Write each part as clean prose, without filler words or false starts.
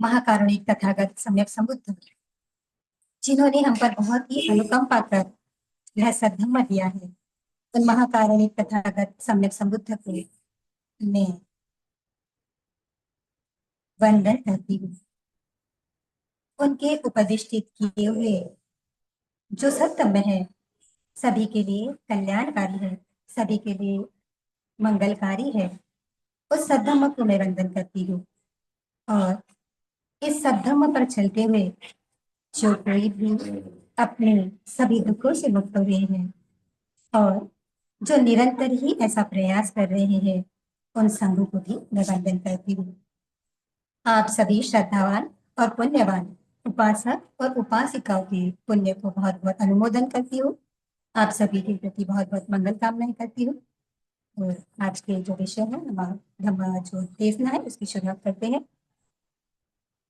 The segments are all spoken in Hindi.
महाकारुणिक तथागत सम्यक संबुद्ध, जिन्होंने हम पर बहुत ही अनुकंपा कर यह सद्धम्म दिया है, उन महाकारुणिक तथागत सम्यक संबुद्ध को मैं वंदन करती हूँ। उनके उपदिष्टित किए हुए जो सत्य है सभी के लिए कल्याणकारी है, सभी के लिए मंगलकारी है, उस सद्धम्म को मैं वंदन करती हूँ। और इस सद्धम्म पर चलते हुए जो कोई भी अपने सभी दुखों से मुक्त हुए हैं और जो निरंतर ही ऐसा प्रयास कर रहे हैं, उन संघों को भी मैं वंदन करती हूँ। आप सभी श्रद्धावान और पुण्यवान उपासक और उपासिकाओं के पुण्य को बहुत बहुत अनुमोदन करती हूँ। आप सभी के प्रति बहुत बहुत मंगल कामनाएं करती हूँ। और आज के जो विषय है हमारा धम्म जो देशना है उसकी शुरुआत करते हैं।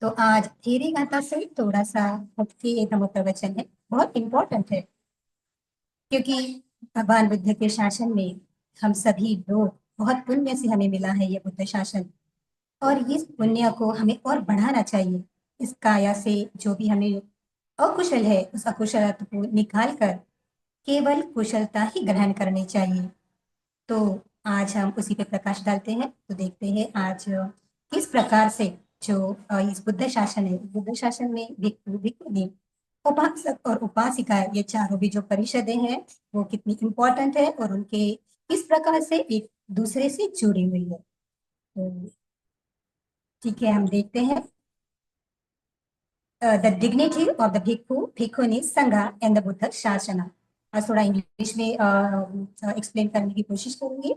तो आज थेरी गाथा से थोड़ा सा भक्ति धम्म प्रवचन है, बहुत इंपॉर्टेंट है, क्योंकि भगवान बुद्ध के शासन में हम सभी लोग बहुत पुण्य से हमें मिला है ये बुद्ध शासन, और इस पुण्य को हमें और बढ़ाना चाहिए। इस काया से जो भी हमें अकुशल है उस अकुशलता को निकाल कर केवल कुशलता ही ग्रहण करनी चाहिए। तो आज हम उसी पे प्रकाश डालते हैं। तो देखते हैं आज किस प्रकार से जो इस बुद्ध शासन है, बुद्ध शासन में भिक्षु भिक्षुणी उपासक और उपासिका ये चारों भी जो परिषदें हैं वो कितनी इंपॉर्टेंट है और उनके किस प्रकार से एक दूसरे से जुड़ी हुई है। तो ठीक है, हम देखते हैं द डिग्निटी ऑफ द भिक्षु भिक्षुनी संघा एंड द बुद्ध शासना। आज थोड़ा इंग्लिश में एक्सप्लेन करने की कोशिश करूंगी,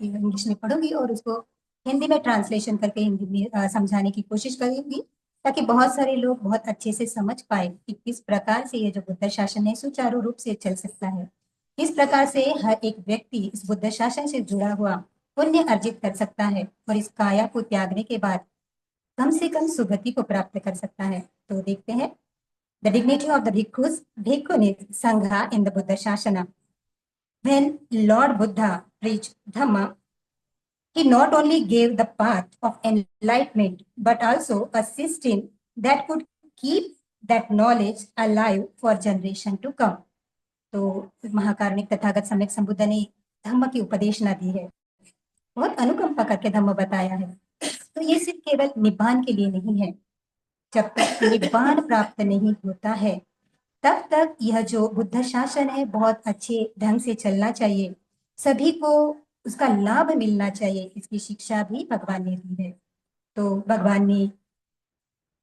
इंग्लिश में पढ़ूंगी और उसको हिंदी में ट्रांसलेशन करके हिंदी में समझाने की कोशिश करूंगी, ताकि बहुत सारे लोग बहुत अच्छे से समझ पाए कि किस प्रकार से ये जो बुद्ध शासन है सुचारू रूप से चल सकता है, किस प्रकार से हर एक व्यक्ति इस बुद्ध शासन से जुड़ा हुआ पुण्य अर्जित कर सकता है और इस काया को त्यागने के बाद कम से कम सुगति को प्राप्त कर सकता है। तो देखते हैं the dignity of the bhikshus bhikshuni sangha in the Buddha sasana. When Lord Buddha preached Dhamma, he not only gave the path of enlightenment but also a system that could keep that knowledge alive for generation to come. तो महाकारुणिक तथागत सम्यक संबुद्ध ने धम्म की उपदेशना दी है, बहुत अनुकंपा करके धम्म बताया है। तो ये सिर्फ केवल निब्बान के लिए नहीं है, जब तक निब्बान प्राप्त नहीं होता है तब तक यह जो बुद्ध शासन है बहुत अच्छे ढंग से चलना चाहिए, सभी को उसका लाभ मिलना चाहिए। इसकी शिक्षा भी भगवान ने दी है। तो भगवान ने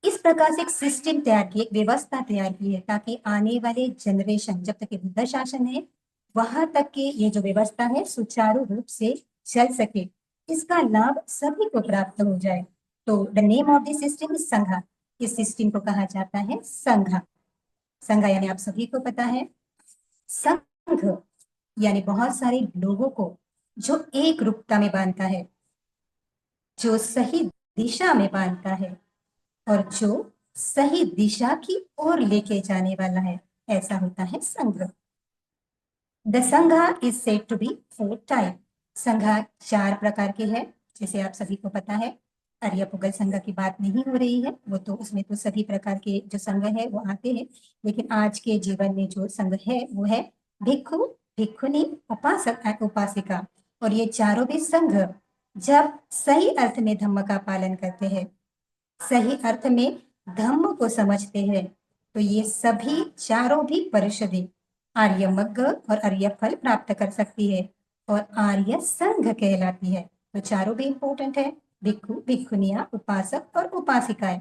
इस प्रकार से एक सिस्टम तैयार की, एक व्यवस्था तैयार की है, ताकि आने वाले जनरेशन जब तक ये बुद्ध शासन है वहां तक के ये जो व्यवस्था है सुचारू रूप से चल सके, इसका लाभ सभी को प्राप्त हो जाए। तो the name of this system is संघा। इस सिस्टम को कहा जाता है संघा। संघ यानी आप सभी को पता है, संघ यानी बहुत सारे लोगों को जो एक रूपता में बांधता है, जो सही दिशा में बांधता है और जो सही दिशा की ओर लेके जाने वाला है, ऐसा होता है संघ। The sangha is said to be 4 type. संघा 4 प्रकार के हैं, जैसे आप सभी को पता है। आर्यपुगल संघ की बात नहीं हो रही है, वो तो उसमें तो सभी प्रकार के जो संघ है वो आते हैं, लेकिन आज के जीवन में जो संघ है वो है भिक्षु भिक्षुनी उपासक उपासिका। और ये चारों भी संघ जब सही अर्थ में धम्म का पालन करते हैं, सही अर्थ में धम्म को समझते हैं, तो ये सभी चारों भी परिषदें आर्य मग्ग और आर्य फल प्राप्त कर सकती है और आर्य संघ कहलाती है। तो चारों भी इंपॉर्टेंट है, भिक्षु भिक्षुनिया उपासक और उपासिकाएं।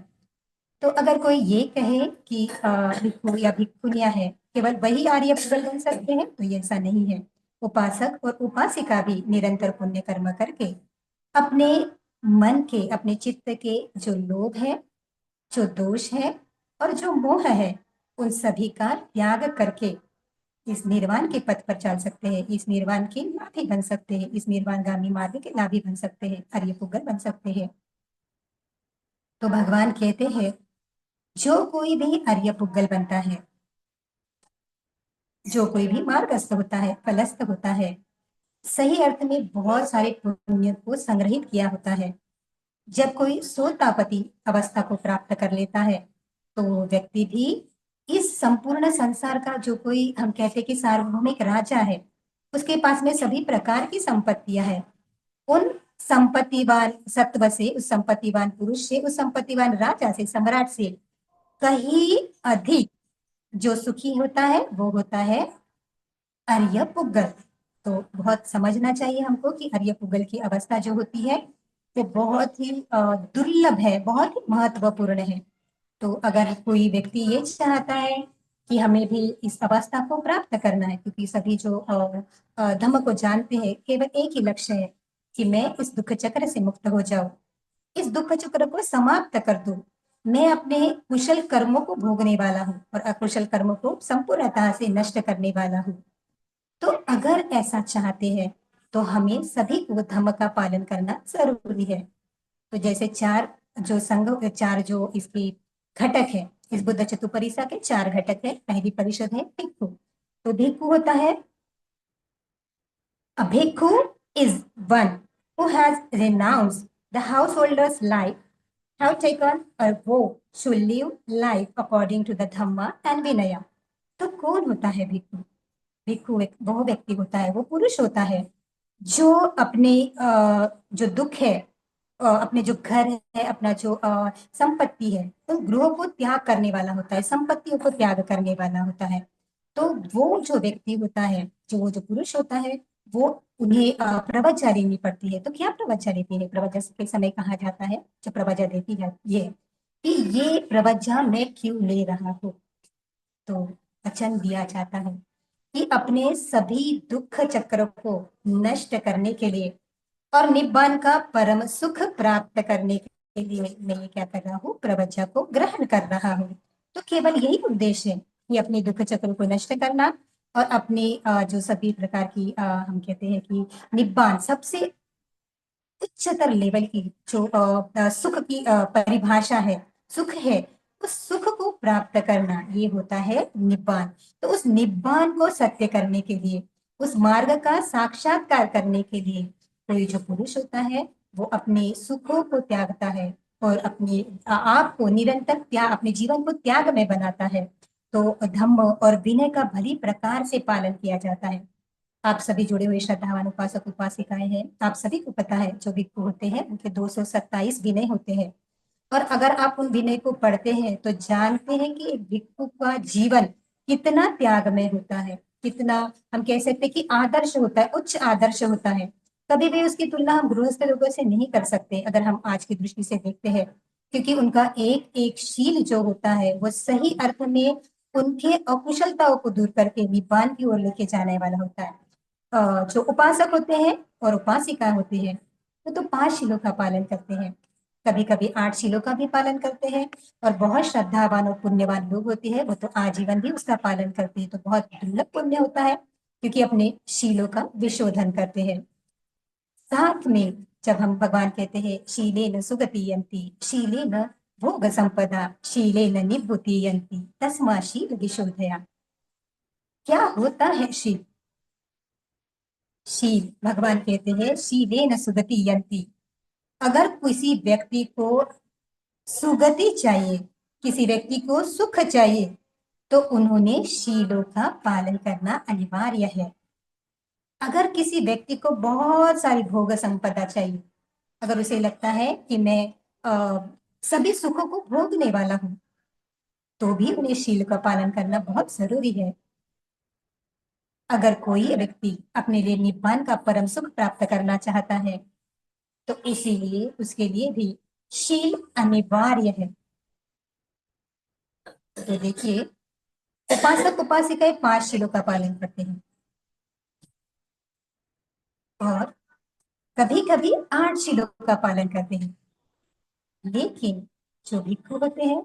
तो अगर कोई ये कहे कि भिक्षु या भिक्षुनिया है केवल वही आर्य फल बन सकते हैं, तो ये ऐसा नहीं है। उपासक और उपासिका भी निरंतर पुण्य कर्म करके अपने मन के, अपने चित्त के जो लोभ है, जो दोष है और जो मोह है, उन सभी का त्याग करके इस निर्वाण के पथ पर चल सकते हैं, इस निर्वाण के लाभी बन सकते हैं, इस निर्वाणगामी मार्ग के लाभी बन सकते हैं, आर्य पुगल बन सकते हैं। तो भगवान कहते हैं जो कोई भी आर्य पुगल बनता है, जो कोई भी मार्गस्थ होता है, फलस्थ होता है, सही अर्थ में बहुत सारे पुण्य को संग्रहित किया होता है, जब कोई सोतापति अवस्था को प्राप्त कर लेता है तो व्यक्ति भी इस संपूर्ण संसार का जो कोई हम कहते हैं कि सार्वभौमिक राजा है, उसके पास में सभी प्रकार की संपत्तियां हैं। उन संपत्तिवान सत्व से, उस संपत्तिवान पुरुष से, उस संपत्तिवान राजा से, सम्राट से कहीं अधिक जो सुखी होता है वो होता है आर्यपुगल। तो बहुत समझना चाहिए हमको कि आर्यपुगल की अवस्था जो होती है वो बहुत ही दुर्लभ है, बहुत ही महत्वपूर्ण है। तो अगर कोई व्यक्ति ये चाहता है कि हमें भी इस अवस्था को प्राप्त करना है, क्योंकि सभी जो धम्म को जानते हैं केवल एक ही लक्ष्य है कि मैं इस दुख चक्र से मुक्त हो जाऊं, इस दुख चक्र को समाप्त कर दूं। मैं अपने कुशल कर्मों को भोगने वाला हूँ और अकुशल कर्मों को संपूर्णतः से नष्ट करने वाला हूँ। तो अगर ऐसा चाहते हैं तो हमें सभी को धम्म का पालन करना जरूरी है। तो जैसे चार जो इसके घटक है, इस बुद्ध चतुपरिसा के चार घटक है। पहली परिषद है भिक्खु। तो भिक्खु होता है, a bhikkhu is one who has renounced the householder's life, have taken a vow to live life according to the dhamma and vinaya। तो कौन होता है भिक्खु? भिक्खु एक वो व्यक्ति होता है, वो पुरुष होता है जो अपने जो दुख है, अपने जो घर है, अपना जो संपत्ति है, तो गृह को त्याग करने वाला होता है, संपत्तियों को त्याग करने वाला होता है। तो वो जो व्यक्ति होता है, जो वो जो पुरुष होता है, वो उन्हें प्रवज्ञा लेनी पड़ती है। तो क्या प्रवज्ञा लेती है? प्रवज्ञा के समय कहा जाता है, जो प्रवज्ञा देती है ये कि ये प्रवज्ञा मैं क्यों ले रहा हूँ। तो वचन दिया जाता है कि अपने सभी दुख चक्र को नष्ट करने के लिए और निब्बान का परम सुख प्राप्त करने के लिए मैं ये क्या कर रहा हूँ, प्रवज्ञा को ग्रहण कर रहा हूँ। तो केवल यही उद्देश्य है कि अपने दुख चक्र को नष्ट करना और अपने जो सभी प्रकार की हम कहते हैं कि निब्बान, सबसे उच्चतर लेवल की जो सुख की परिभाषा है, सुख है, उस सुख को प्राप्त करना ये होता है निब्बान। तो उस निब्बान को सत्य करने के लिए, उस मार्ग का साक्षात्कार करने के लिए कोई जो पुरुष होता है वो अपने सुखों को त्यागता है और अपने आप को निरंतर अपने जीवन को त्याग में बनाता है। तो धम्म और विनय का भली प्रकार से पालन किया जाता है। आप सभी जुड़े हुए श्रद्धावान उपासक उपासिकाएं हैं, आप सभी को पता है जो भिक्षु होते हैं उनके 227 विनय होते हैं। और अगर आप उन विनय को पढ़ते हैं तो जानते हैं कि एक भिक्षु का जीवन कितना त्यागमय होता है, कितना हम कह सकते हैं कि आदर्श होता है, उच्च आदर्श होता है। कभी भी उसकी तुलना हम गृहस्थ लोगों से नहीं कर सकते अगर हम आज की दृष्टि से देखते हैं, क्योंकि उनका एक एक शील जो होता है वो सही अर्थ में उनके अकुशलताओं को दूर करके निब्बान की ओर लेके जाने वाला होता है। जो उपासक होते हैं और उपासिका होते हैं वो तो 5 शीलों का पालन करते हैं, कभी कभी 8 शीलों का भी पालन करते हैं। और बहुत श्रद्धावान और पुण्यवान लोग होते हैं वो तो आजीवन भी उसका पालन करते हैं। तो बहुत दुर्लभ पुण्य होता है क्योंकि अपने शीलों का विशोधन करते हैं। साथ में जब हम भगवान कहते हैं शीलेन सुगतियन्ति, शीलेन भोग संपदा, शीलेन निभृतियन्ति, तस्मा शील विशोधया। क्या होता है शील? शील, भगवान कहते हैं शीलेन सुगतियन्ति। अगर किसी व्यक्ति को सुगति चाहिए, किसी व्यक्ति को सुख चाहिए, तो उन्होंने शीलों का पालन करना अनिवार्य है। अगर किसी व्यक्ति को बहुत सारी भोग संपदा चाहिए, अगर उसे लगता है कि मैं सभी सुखों को भोगने वाला हूं, तो भी उन्हें शील का पालन करना बहुत जरूरी है। अगर कोई व्यक्ति अपने लिए निब्बान का परम सुख प्राप्त करना चाहता है तो इसीलिए उसके लिए भी शील अनिवार्य है। तो देखिए, उपासक उपासिकाएं 5 शीलों का पालन करते हैं और कभी कभी 8 शीलों का पालन करते हैं। लेकिन जो भिक्षु होते हैं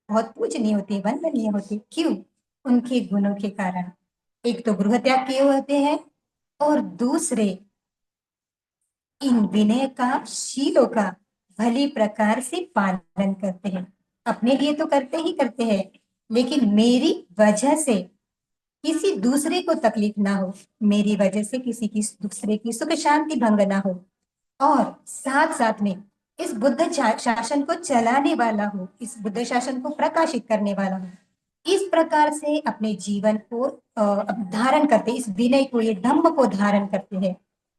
बहुत पूजनीय होते, वंदनीय होते। क्यों? उनके गुणों के कारण। एक तो गृह त्याग किए होते हैं और दूसरे इन विनय का, शीलों का भली प्रकार से पालन करते हैं। अपने लिए तो करते ही करते हैं, लेकिन मेरी वजह से किसी दूसरे को तकलीफ ना हो, मेरी वजह से किसी की दूसरे की सुख शांति भंग ना हो, और साथ साथ में इस बुद्ध शासन को चलाने वाला हो, इस बुद्ध शासन को प्रकाशित करने वाला हो, इस प्रकार से अपने जीवन को धारण करते, इस विनय को, ये धम्म को धारण करते हैं,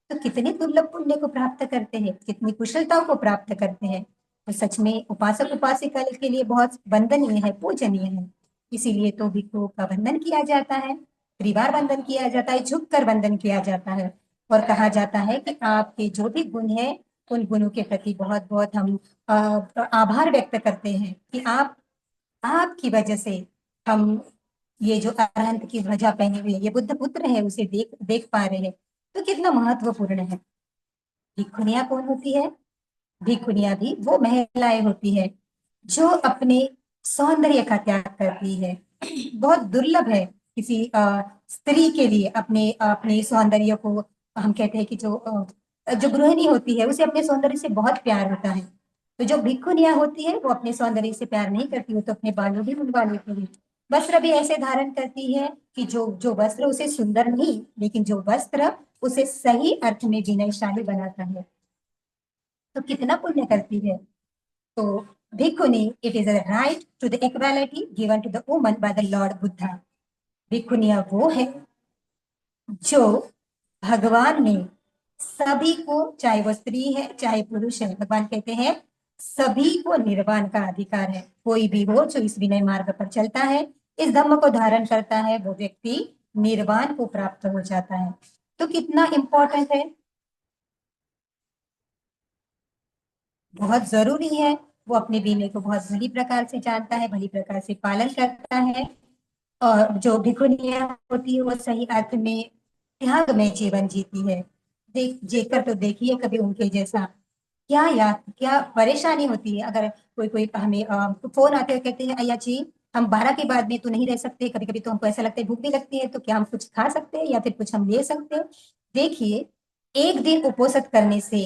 तो कितने दुर्लभ पुण्य को प्राप्त करते हैं, कितनी कुशलताओं को प्राप्त करते हैं। तो सच में उपासक उपासिका के लिए बहुत वंदनीय है, पूजनीय है। इसीलिए तो भिक्षुओं का वंदन किया जाता है, त्रिवार वंदन किया जाता है, झुककर वंदन किया जाता है। और कहा जाता है कि आपके जो भी गुण है, उन गुणों के प्रति बहुत बहुत हम आभार व्यक्त करते हैं कि आपकी वजह से हम ये जो अरहंत की ध्वजा पहने हुए ये बुद्ध पुत्र है उसे देख देख पा रहे हैं। तो कितना महत्वपूर्ण है। भिक्षुनिया कौन होती है? भिक्षुनिया भी वो महिलाएं होती है जो अपने सौंदर्य का त्याग करती है। बहुत दुर्लभ है किसी स्त्री के लिए अपने अपने सौंदर्य को। हम कहते हैं कि जो गृहिणी होती है उसे अपने सौंदर्य से बहुत प्यार होता है। तो जो भिक्षुनिया होती है वो अपने सौंदर्य से प्यार नहीं करती, वो तो अपने बालों भी मुंडवा लेती है। वस्त्र भी ऐसे धारण करती है कि जो जो वस्त्र उसे सुंदर नहीं, लेकिन जो वस्त्र उसे सही अर्थ में विनयशाली बनाता है। तो कितना पुण्य करती है। तो bhikshuni, it is a right to the equality given to the woman by the lord Buddha. भिक्षुनिया वो है जो भगवान ने सभी को, चाहे वो स्त्री है चाहे पुरुष है, भगवान कहते हैं सभी को निर्वाण का अधिकार है। कोई भी हो जो इस विनय मार्ग पर चलता है, इस धम्म को धारण करता है, वो व्यक्ति निर्वाण को प्राप्त हो जाता है। तो कितना इंपॉर्टेंट है, बहुत जरूरी है। वो अपने विनय को बहुत भली प्रकार से जानता है, भली प्रकार से पालन करता है। और जो भिखुनिया होती है वो सही अर्थ में त्याग में जीवन जीती है। जेकर तो देखिए कभी उनके जैसा। क्या याद, क्या परेशानी होती है अगर कोई कोई हमें फोन आते हैं, कहते हैं अय्या जी हम 12 के बाद में तो नहीं रह सकते, कभी कभी तो हमको ऐसा लगता है भूख भी लगती है, तो क्या हम कुछ खा सकते हैं या फिर कुछ हम ले सकते हैं? देखिए, एक दिन उपवास करने से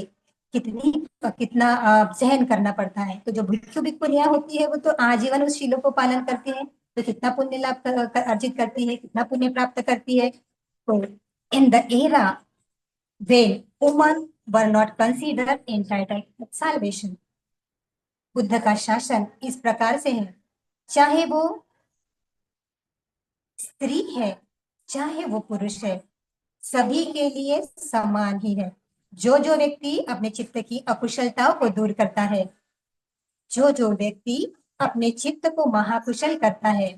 कितनी कितना सहन करना पड़ता है। तो जो भिक्षु भिक्षुनिया होती है वो तो आजीवन उस शीलों को पालन करती है, तो कितना पुण्य लाभ अर्जित करती है, कितना पुण्य प्राप्त करती है। तो in the era when women were not considered entitled to salvation, Buddha का शासन इस प्रकार से है, चाहे वो स्त्री है चाहे वो पुरुष है, सभी के लिए समान ही है। जो जो व्यक्ति अपने चित्त की अकुशलताओं को दूर करता है, जो जो व्यक्ति अपने चित्त को महाकुशल करता है,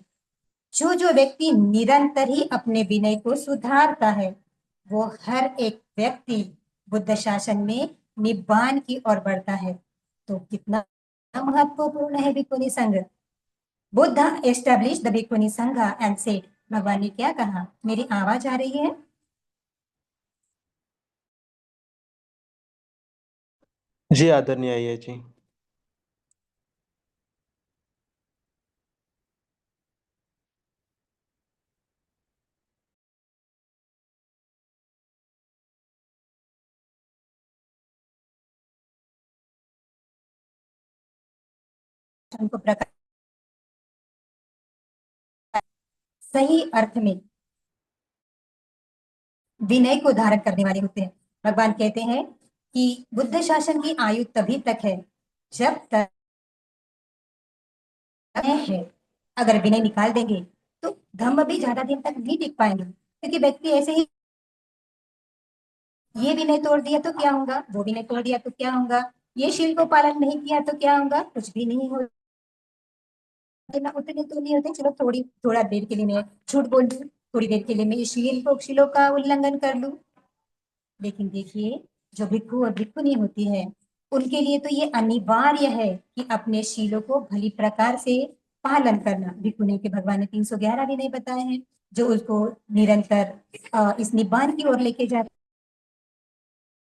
जो जो व्यक्ति निरंतर ही अपने विनय को सुधारता है, वो हर एक व्यक्ति बुद्ध शासन में निब्बान की ओर बढ़ता है। तो कितना महत्वपूर्ण है भिक्षुनी संघ। बुद्ध एस्टेब्लिश द भिक्षुनी संघ एंड सेड, भगवान ने क्या कहा? मेरी आवाज आ रही है? जी आदरणीय आइए जी। उनको प्रकार सही अर्थ में विनय को धारण करने वाले होते हैं। भगवान कहते हैं कि बुद्ध शासन की आयु तभी तक है जब तक है। अगर विनय निकाल देंगे तो धम्म भी ज्यादा दिन तक नहीं टिक पाएंगे, क्योंकि व्यक्ति ऐसे ही ये विनय तोड़ दिया तो क्या होगा, वो विनय तोड़ दिया तो क्या होगा, ये शील को पालन नहीं किया तो क्या होगा, कुछ भी नहीं होगा। ना उतने तो नहीं होते, चलो थोड़ा देर के लिए मैं झूठ बोल दूं, थोड़ी देर के लिए मैं शीलों का उल्लंघन कर लूं। लेकिन देखिए, जो भिक्षु और भिक्षुनी होती है उनके लिए तो ये अनिवार्य है कि अपने शीलों को भली प्रकार से पालन करना। भिक्षुनी के भगवान ने 311 भी नहीं बताए हैं, जो उसको निरंतर इस निब्बान की ओर लेके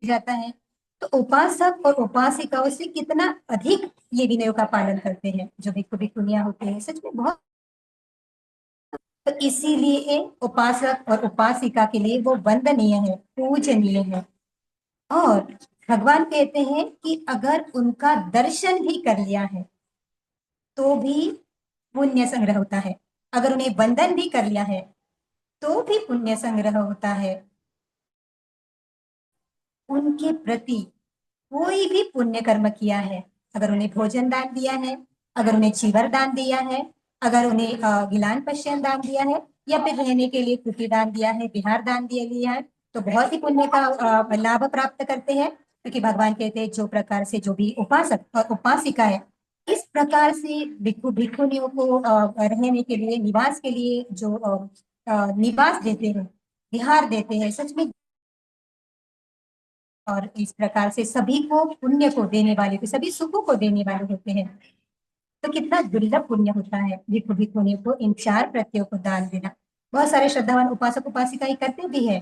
जाता है। तो उपासक और उपासिकाओं से कितना अधिक ये विनयों का पालन करते हैं जो भिक्षु भिक्षुनियां होते हैं, सच में बहुत। तो इसीलिए उपासक और उपासिका के लिए वो वंदनीय है, पूजनीय है। और भगवान कहते हैं कि अगर उनका दर्शन भी कर लिया है तो भी पुण्य संग्रह होता है, अगर उन्हें वंदन भी कर लिया है तो भी पुण्य संग्रह होता है। उनके प्रति कोई भी पुण्य कर्म किया है, अगर उन्हें भोजन दान दिया है, अगर उन्हें चीवर दान दिया है, अगर उन्हें गिलान पश्यन दान दिया है, या फिर रहने के लिए कुटी दान दिया है, विहार दान दिया लिया है, तो बहुत ही पुण्य का लाभ प्राप्त करते हैं। क्योंकि भगवान कहते हैं जो प्रकार से जो भी उपासक और उपासिका है, इस प्रकार से भिक्षु भिक्षुनियों को रहने के लिए, निवास के लिए जो निवास देते हैं, विहार देते हैं, सच में। और इस प्रकार से सभी को पुण्य को देने वाले, तो सभी सुखों को देने वाले होते हैं। तो कितना दुर्लभ पुण्य होता है भिक्षु भिक्षुनियों को इन 4 प्रत्ययों को दान देना। बहुत सारे श्रद्धावान उपासक उपासिकाएं करते भी है,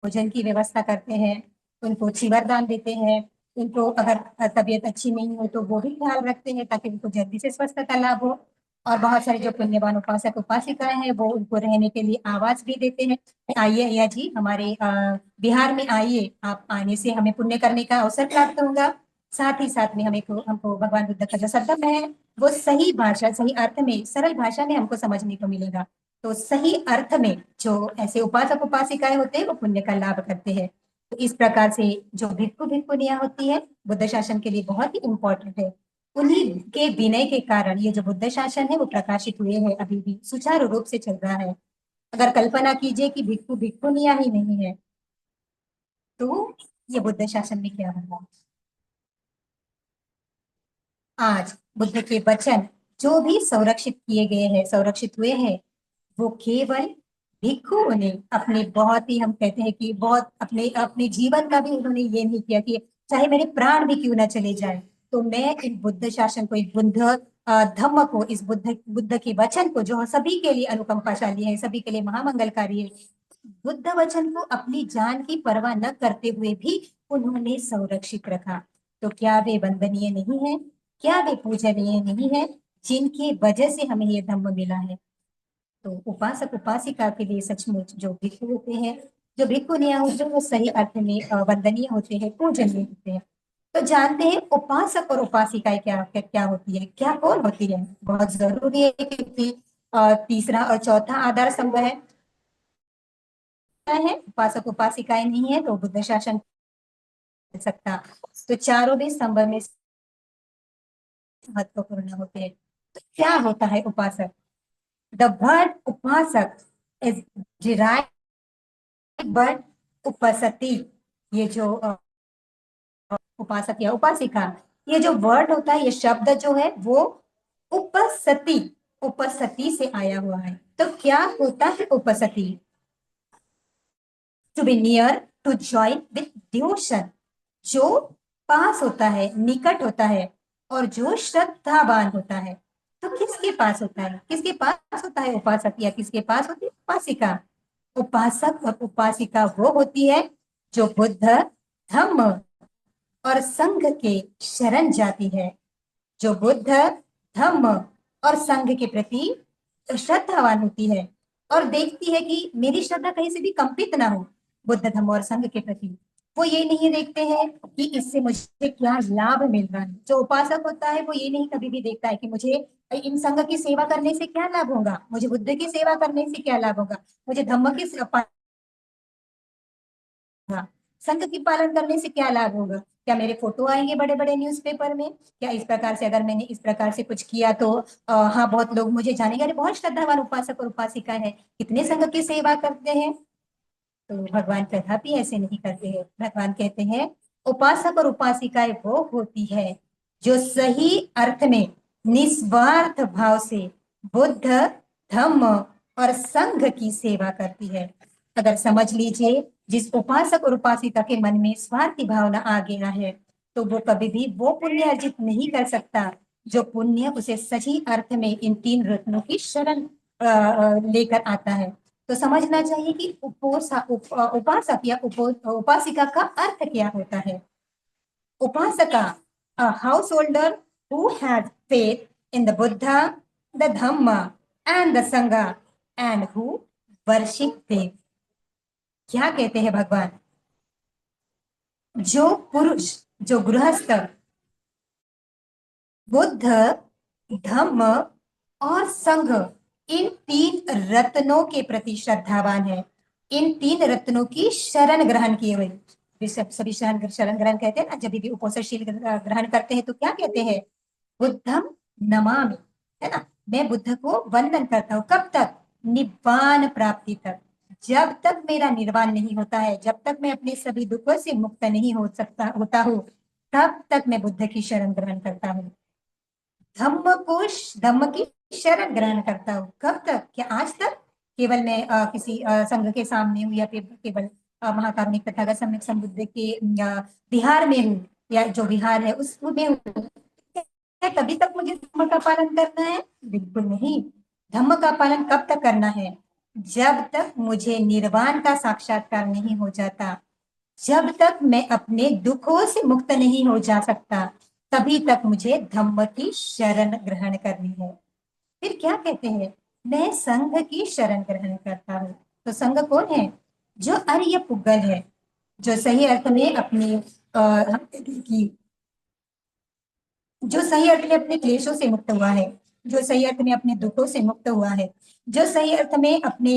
भोजन की व्यवस्था करते हैं, उनको चीवर दान देते हैं, उनको अगर तबीयत अच्छी नहीं हो तो वो भी ख्याल रखते हैं ताकि उनको जल्दी से स्वस्थ का लाभ हो। और बहुत सारे जो पुण्यवान उपासक उपासिकाएं हैं वो उनको रहने के लिए आवास भी देते हैं। आइए अय्या जी, हमारे बिहार में आइए, आप आने से हमें पुण्य करने का अवसर प्राप्त होगा। साथ ही साथ में हमको भगवान बुद्ध का जो सत्संग है वो सही भाषा, सही अर्थ में, सरल भाषा में हमको समझने को मिलेगा। तो सही अर्थ में जो ऐसे उपासक उपासिकाएं होते हैं वो पुण्य का लाभ करते हैं। तो इस प्रकार से जो भिक्षु भिक्षुनियां होती है बुद्ध शासन के लिए बहुत ही इंपॉर्टेंट है। उन्हीं के विनय के कारण ये जो बुद्ध शासन है वो प्रकाशित हुए हैं, अभी भी सुचारू रूप से चल रहा है। अगर कल्पना कीजिए कि भिक्षु भिक्षुनियां ही नहीं है तो ये बुद्ध शासन में क्या होगा। आज बुद्ध के वचन जो भी संरक्षित किए गए हैं, संरक्षित हुए हैं, वो केवल भिक्षुओं ने अपने, बहुत ही हम कहते हैं कि बहुत अपने अपने जीवन का भी उन्होंने ये नहीं किया कि चाहे मेरे प्राण भी क्यों ना चले जाए तो मैं इन बुद्ध शासन को, इस बुद्ध धम्म को, इस बुद्ध बुद्ध के वचन को जो सभी के लिए अनुकंपाशाली है, सभी के लिए महामंगलकारी है, बुद्ध वचन को अपनी जान की परवाह न करते हुए भी उन्होंने संरक्षित रखा। तो क्या वे वंदनीय नहीं है? क्या वे पूजनीय नहीं है, जिनकी वजह से हमें ये धम्म मिला है? तो उपासक उपासिका के लिए सचमुच जो भिक्षु होते हैं, जो भिक्षुनियां होते हैं, वो सही अर्थ में वंदनीय होते हैं, पूजनीय होते हैं। तो जानते हैं उपासक और उपासिकाएं क्या क्या क्या होती है, क्या कौन होती है? बहुत जरूरी है क्योंकि तीसरा और चौथा आधार स्तंभ है, उपासक उपासिकाएं नहीं है तो बुद्ध शासन चल सकता। तो चारों भी स्तंभ में महत्वपूर्ण होते हैं। तो क्या होता है उपासक? द वर्ड उपासक इज डिराइव्ड वर्ड उपसति। ये जो उपासक या उपासिका, ये जो वर्ड होता है, ये शब्द जो है वो उपसति, उपसति से आया हुआ है। तो क्या होता है उपसति? To be near, to join with devotion, जो पास होता है, निकट होता है, और जो श्रद्धावान होता है। तो किसके पास होता है, किसके पास होता है उपासक, या किसके पास होती है उपासिका? उपासक और उपासिका वो होती है जो बुद्ध, धम्म और संघ के शरण जाती है, जो बुद्ध, धम्म और संघ के प्रति श्रद्धावान होती है और देखती है कि मेरी श्रद्धा कहीं से भी कंपित ना हो बुद्ध, धम्म और संघ के प्रति। वो ये नहीं देखते हैं कि इससे मुझे क्या लाभ मिल रहा है। जो उपासक होता है वो ये नहीं कभी भी देखता है कि मुझे इन संघ की सेवा करने से क्या लाभ होगा, मुझे बुद्ध की सेवा करने से क्या लाभ होगा, मुझे धम्म की संघ की पालन करने से क्या लाभ होगा, क्या मेरे फोटो आएंगे बड़े बड़े न्यूज़पेपर में, क्या इस प्रकार से अगर मैंने इस प्रकार से कुछ किया तो हाँ बहुत लोग मुझे जानेंगे, अरे बहुत श्रद्धावान उपासक और उपासिका है, कितने संघ की सेवा करते हैं। तो भगवान कदापि ऐसे नहीं करते हैं। भगवान कहते हैं उपासक और उपासिकाएं वो होती है जो सही अर्थ में निस्वार्थ भाव से बुद्ध, धम्म और संघ की सेवा करती है। अगर समझ लीजिए जिस उपासक और उपासिका के मन में स्वार्थी भावना आ गया है तो वो कभी भी वो पुण्य अर्जित नहीं कर सकता जो पुण्य उसे सही अर्थ में इन 3 रत्नों की शरण लेकर आता है। तो समझना चाहिए कि उपासक या उपासिका का अर्थ क्या होता है। उपासका, a householder who has faith in the Buddha, the Dhamma and the Sangha and who worship them। क्या कहते हैं भगवान? जो पुरुष, जो गृहस्थ बुद्ध, धम्म और संघ, इन 3 रत्नों के प्रति श्रद्धावान है, इन 3 रत्नों की शरण ग्रहण किए हुए, सभी शरण शरण ग्रहण कहते हैं ना, जब भी उपोषणशील ग्रहण करते हैं तो क्या कहते हैं? बुद्धम नमामि, है ना। मैं बुद्ध को वंदन करता हूँ। कब तक? निब्बान प्राप्ति तक। जब तक मेरा निर्वाण नहीं होता है, जब तक मैं अपने सभी दुखों से मुक्त नहीं हो सकता होता हूँ, तब तक मैं बुद्ध की शरण ग्रहण करता हूँ। धम्म की शरण ग्रहण करता हूँ। कब तक? क्या आज तक? केवल मैं किसी संघ के सामने हूँ, या फिर केवल महाकारुणिक तथागत सम्यक संबुद्ध के विहार में हूँ, या जो विहार है उसमें हूँ, तभी तक मुझे धम्म का पालन करना है? बिल्कुल नहीं। धम्म का पालन कब तक करना है? जब तक मुझे निर्वाण का साक्षात्कार नहीं हो जाता, जब तक मैं अपने दुखों से मुक्त नहीं हो जा सकता, तभी तक मुझे धम्म की शरण ग्रहण करनी है। फिर क्या कहते हैं? मैं संघ की शरण ग्रहण करता हूँ। तो संघ कौन है? जो आर्य पुगल है, जो सही अर्थ में अपनी की जो सही अर्थ में अपने क्लेशों से मुक्त हुआ है, जो सही अर्थ में अपने दुखों से मुक्त हुआ है, जो सही अर्थ में अपने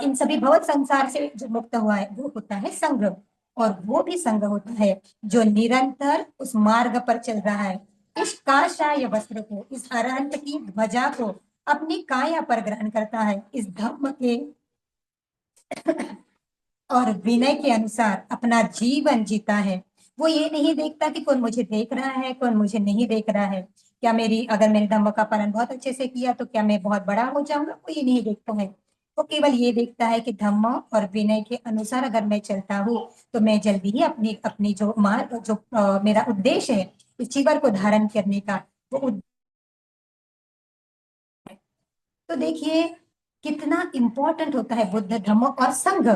इन सभी भव संसार से जो मुक्त हुआ है, वो होता है संघ। और वो भी संघ होता है जो निरंतर उस मार्ग पर चल रहा है। इस काशाय वस्त्र को, इस अरहंत की ध्वजा को अपनी काया पर ग्रहण करता है, इस धम्म के और विनय के अनुसार अपना जीवन जीता है। वो ये नहीं देखता कि कौन मुझे देख रहा है, कौन मुझे नहीं देख रहा है। क्या मेरी अगर मैंने धम्म का पालन बहुत अच्छे से किया तो क्या मैं बहुत बड़ा हो जाऊंगा? वो ये नहीं देखता है। वो केवल ये देखता है कि धम्म और विनय के अनुसार अगर मैं चलता हूँ तो मैं जल्दी ही अपनी अपनी जो मार्ग, जो मेरा उद्देश्य है इस जीवन को धारण करने का, वो तो देखिए कितना इंपॉर्टेंट होता है बुद्ध, धम्म और संघ।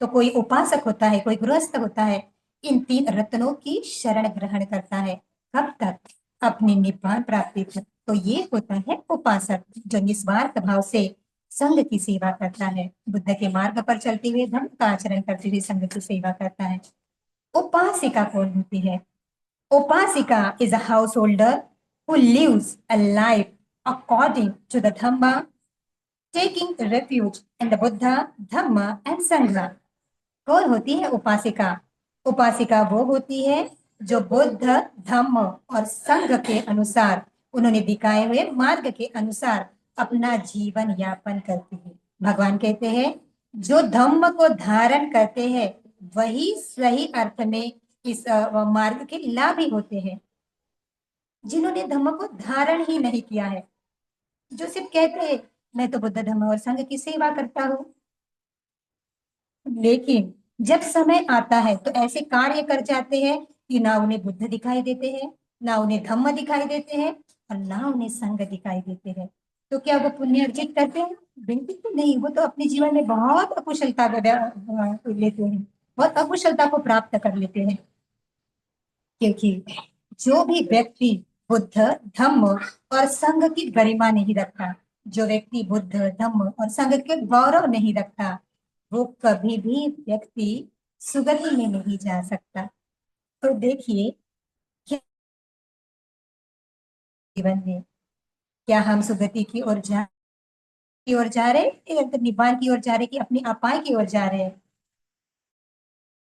तो कोई उपासक होता है, कोई गृहस्थ होता है, इन तीन रत्नों की शरण ग्रहण करता है। कब तक? अपनी निब्बान प्राप्ति तक। तो ये होता है उपासक, जो निस्वार्थ भाव से संघ की सेवा करता है, बुद्ध के मार्ग पर चलते हुए धर्म का आचरण करते हुए संघ की सेवा करता है। उपासिका कौन होती है? उपासिका is a householder who lives a life according to the Dhamma, taking refuge in the Buddha, Dhamma and Sangha. कौन होती है उपासिका? उपासिका वो होती है जो बुद्ध, धम्म और संघ के अनुसार, उन्होंने दिखाए हुए मार्ग के अनुसार अपना जीवन यापन करती है। भगवान कहते हैं जो धम्म को धारण करते हैं वही सही अर्थ में इस मार्ग के लाभी होते हैं। जिन्होंने धम्म को धारण ही नहीं किया है, जो सिर्फ कहते हैं मैं तो बुद्ध, धम्म और संघ की सेवा करता हूँ, लेकिन जब समय आता है तो ऐसे कार्य कर जाते हैं कि ना उन्हें बुद्ध दिखाई देते हैं, ना उन्हें धम्म दिखाई देते हैं, और ना उन्हें संघ दिखाई देते हैं। तो क्या वो पुण्य अर्जित करते हैं? बिल्कुल नहीं। वो तो अपने जीवन में बहुत अकुशलता लेते हैं, बहुत अकुशलता को प्राप्त कर लेते हैं। क्योंकि जो भी व्यक्ति बुद्ध, धम्म और संघ की गरिमा नहीं रखता, जो व्यक्ति बुद्ध, धम्म और संघ के गौरव नहीं रखता, वो कभी भी व्यक्ति सुगति में नहीं जा सकता। तो देखिए क्या जीवन में, क्या हम सुगति की ओर जा रहे हैं, या निब्बान की ओर जा रहे हैं, कि अपने अपाय की ओर जा रहे हैं?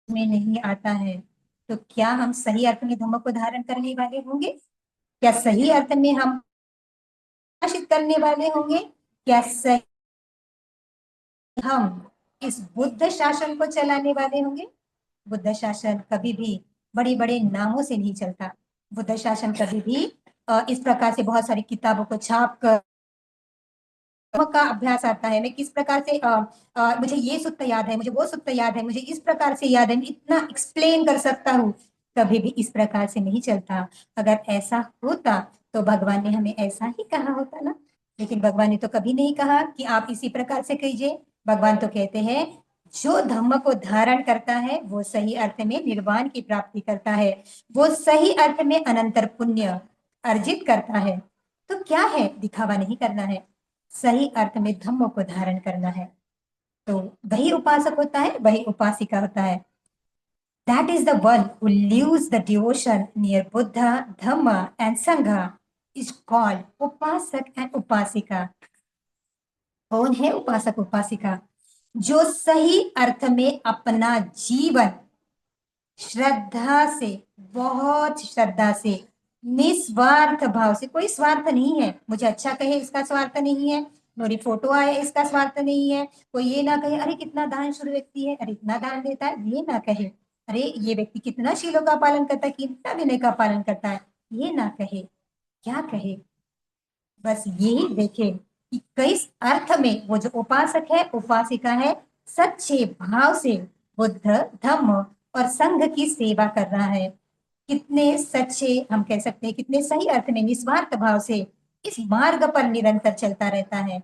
में नहीं आता है तो क्या हम सही अर्थ में धम्म को धारण करने वाले होंगे? क्या सही अर्थ में हम प्रकाशित करने वाले होंगे? क्या सही हम इस बुद्ध शासन को चलाने वाले होंगे? बुद्ध शासन कभी भी बड़े बड़े नामों से नहीं चलता। बुद्ध शासन कभी भी इस प्रकार से बहुत सारी किताबों को छाप कर का अभ्यास आता है, मैं किस प्रकार से मुझे ये सूत्र याद है, मुझे वो सूत्र याद है, मुझे इस प्रकार से याद है, मैं इतना एक्सप्लेन कर सकता हूँ, कभी भी इस प्रकार से नहीं चलता। अगर ऐसा होता तो भगवान ने हमें ऐसा ही कहा होता ना। लेकिन भगवान ने तो कभी नहीं कहा कि आप इसी प्रकार से कीजिए। भगवान तो कहते हैं जो धम्म को धारण करता है वो सही अर्थ में निर्वाण की प्राप्ति करता है, वो सही अर्थ में अनंतर पुण्य अर्जित करता है। तो क्या है? दिखावा नहीं करना है, सही अर्थ में धम्म को धारण करना है। तो वही उपासक होता है, वही उपासिका होता है। That is the one who lives the devotion near Buddha, Dhamma and Sangha is called उपासक and उपासिका। कौन है उपासक उपासिका? जो सही अर्थ में अपना जीवन श्रद्धा से, बहुत श्रद्धा से, निस्वार्थ भाव से, कोई स्वार्थ नहीं है, मुझे अच्छा कहे इसका स्वार्थ नहीं है, मेरी फोटो आए इसका स्वार्थ नहीं है, कोई ये ना कहे अरे कितना दानशूर व्यक्ति है, अरे इतना दान देता है, ये ना कहे अरे ये व्यक्ति कितना शीलों का पालन करता है, कितना विनय का पालन करता है, ये ना कहे, क्या कहे, बस यही देखे कि किस अर्थ में वो जो उपासक है उपासिका है सच्चे भाव से बुद्ध धम्म और संघ की सेवा कर रहा है, कितने सच्चे हम कह सकते हैं, कितने सही अर्थ में निस्वार्थ भाव से इस मार्ग पर निरंतर चलता रहता है,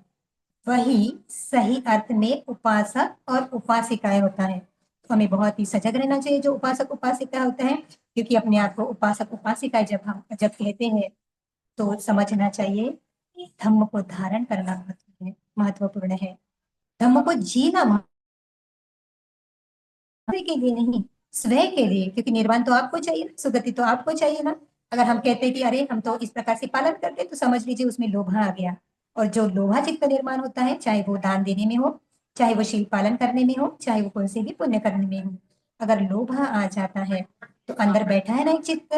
वही सही अर्थ में उपासक और उपासिकाएं होता है। तो हमें बहुत ही सजग रहना चाहिए जो उपासक उपासिका होता है, क्योंकि अपने आप को उपासक उपासिका जब कहते हैं तो समझना चाहिए कि धम्म को धारण करना महत्वपूर्ण है, धम्म को जीना के लिए नहीं, स्वयं के लिए, क्योंकि निर्वाण तो आपको चाहिए, सुगति तो आपको चाहिए ना। अगर हम कहते हैं कि अरे हम तो इस प्रकार से पालन करते तो समझ लीजिए उसमें लोभा आ गया, और जो लोभा चित्त निर्माण होता है, चाहे वो दान देने में हो, चाहे वो शील पालन करने में हो, चाहे वो कोई से भी पुण्य करने में हो, अगर लोभा आ जाता है तो अंदर बैठा है ना एक चित्त,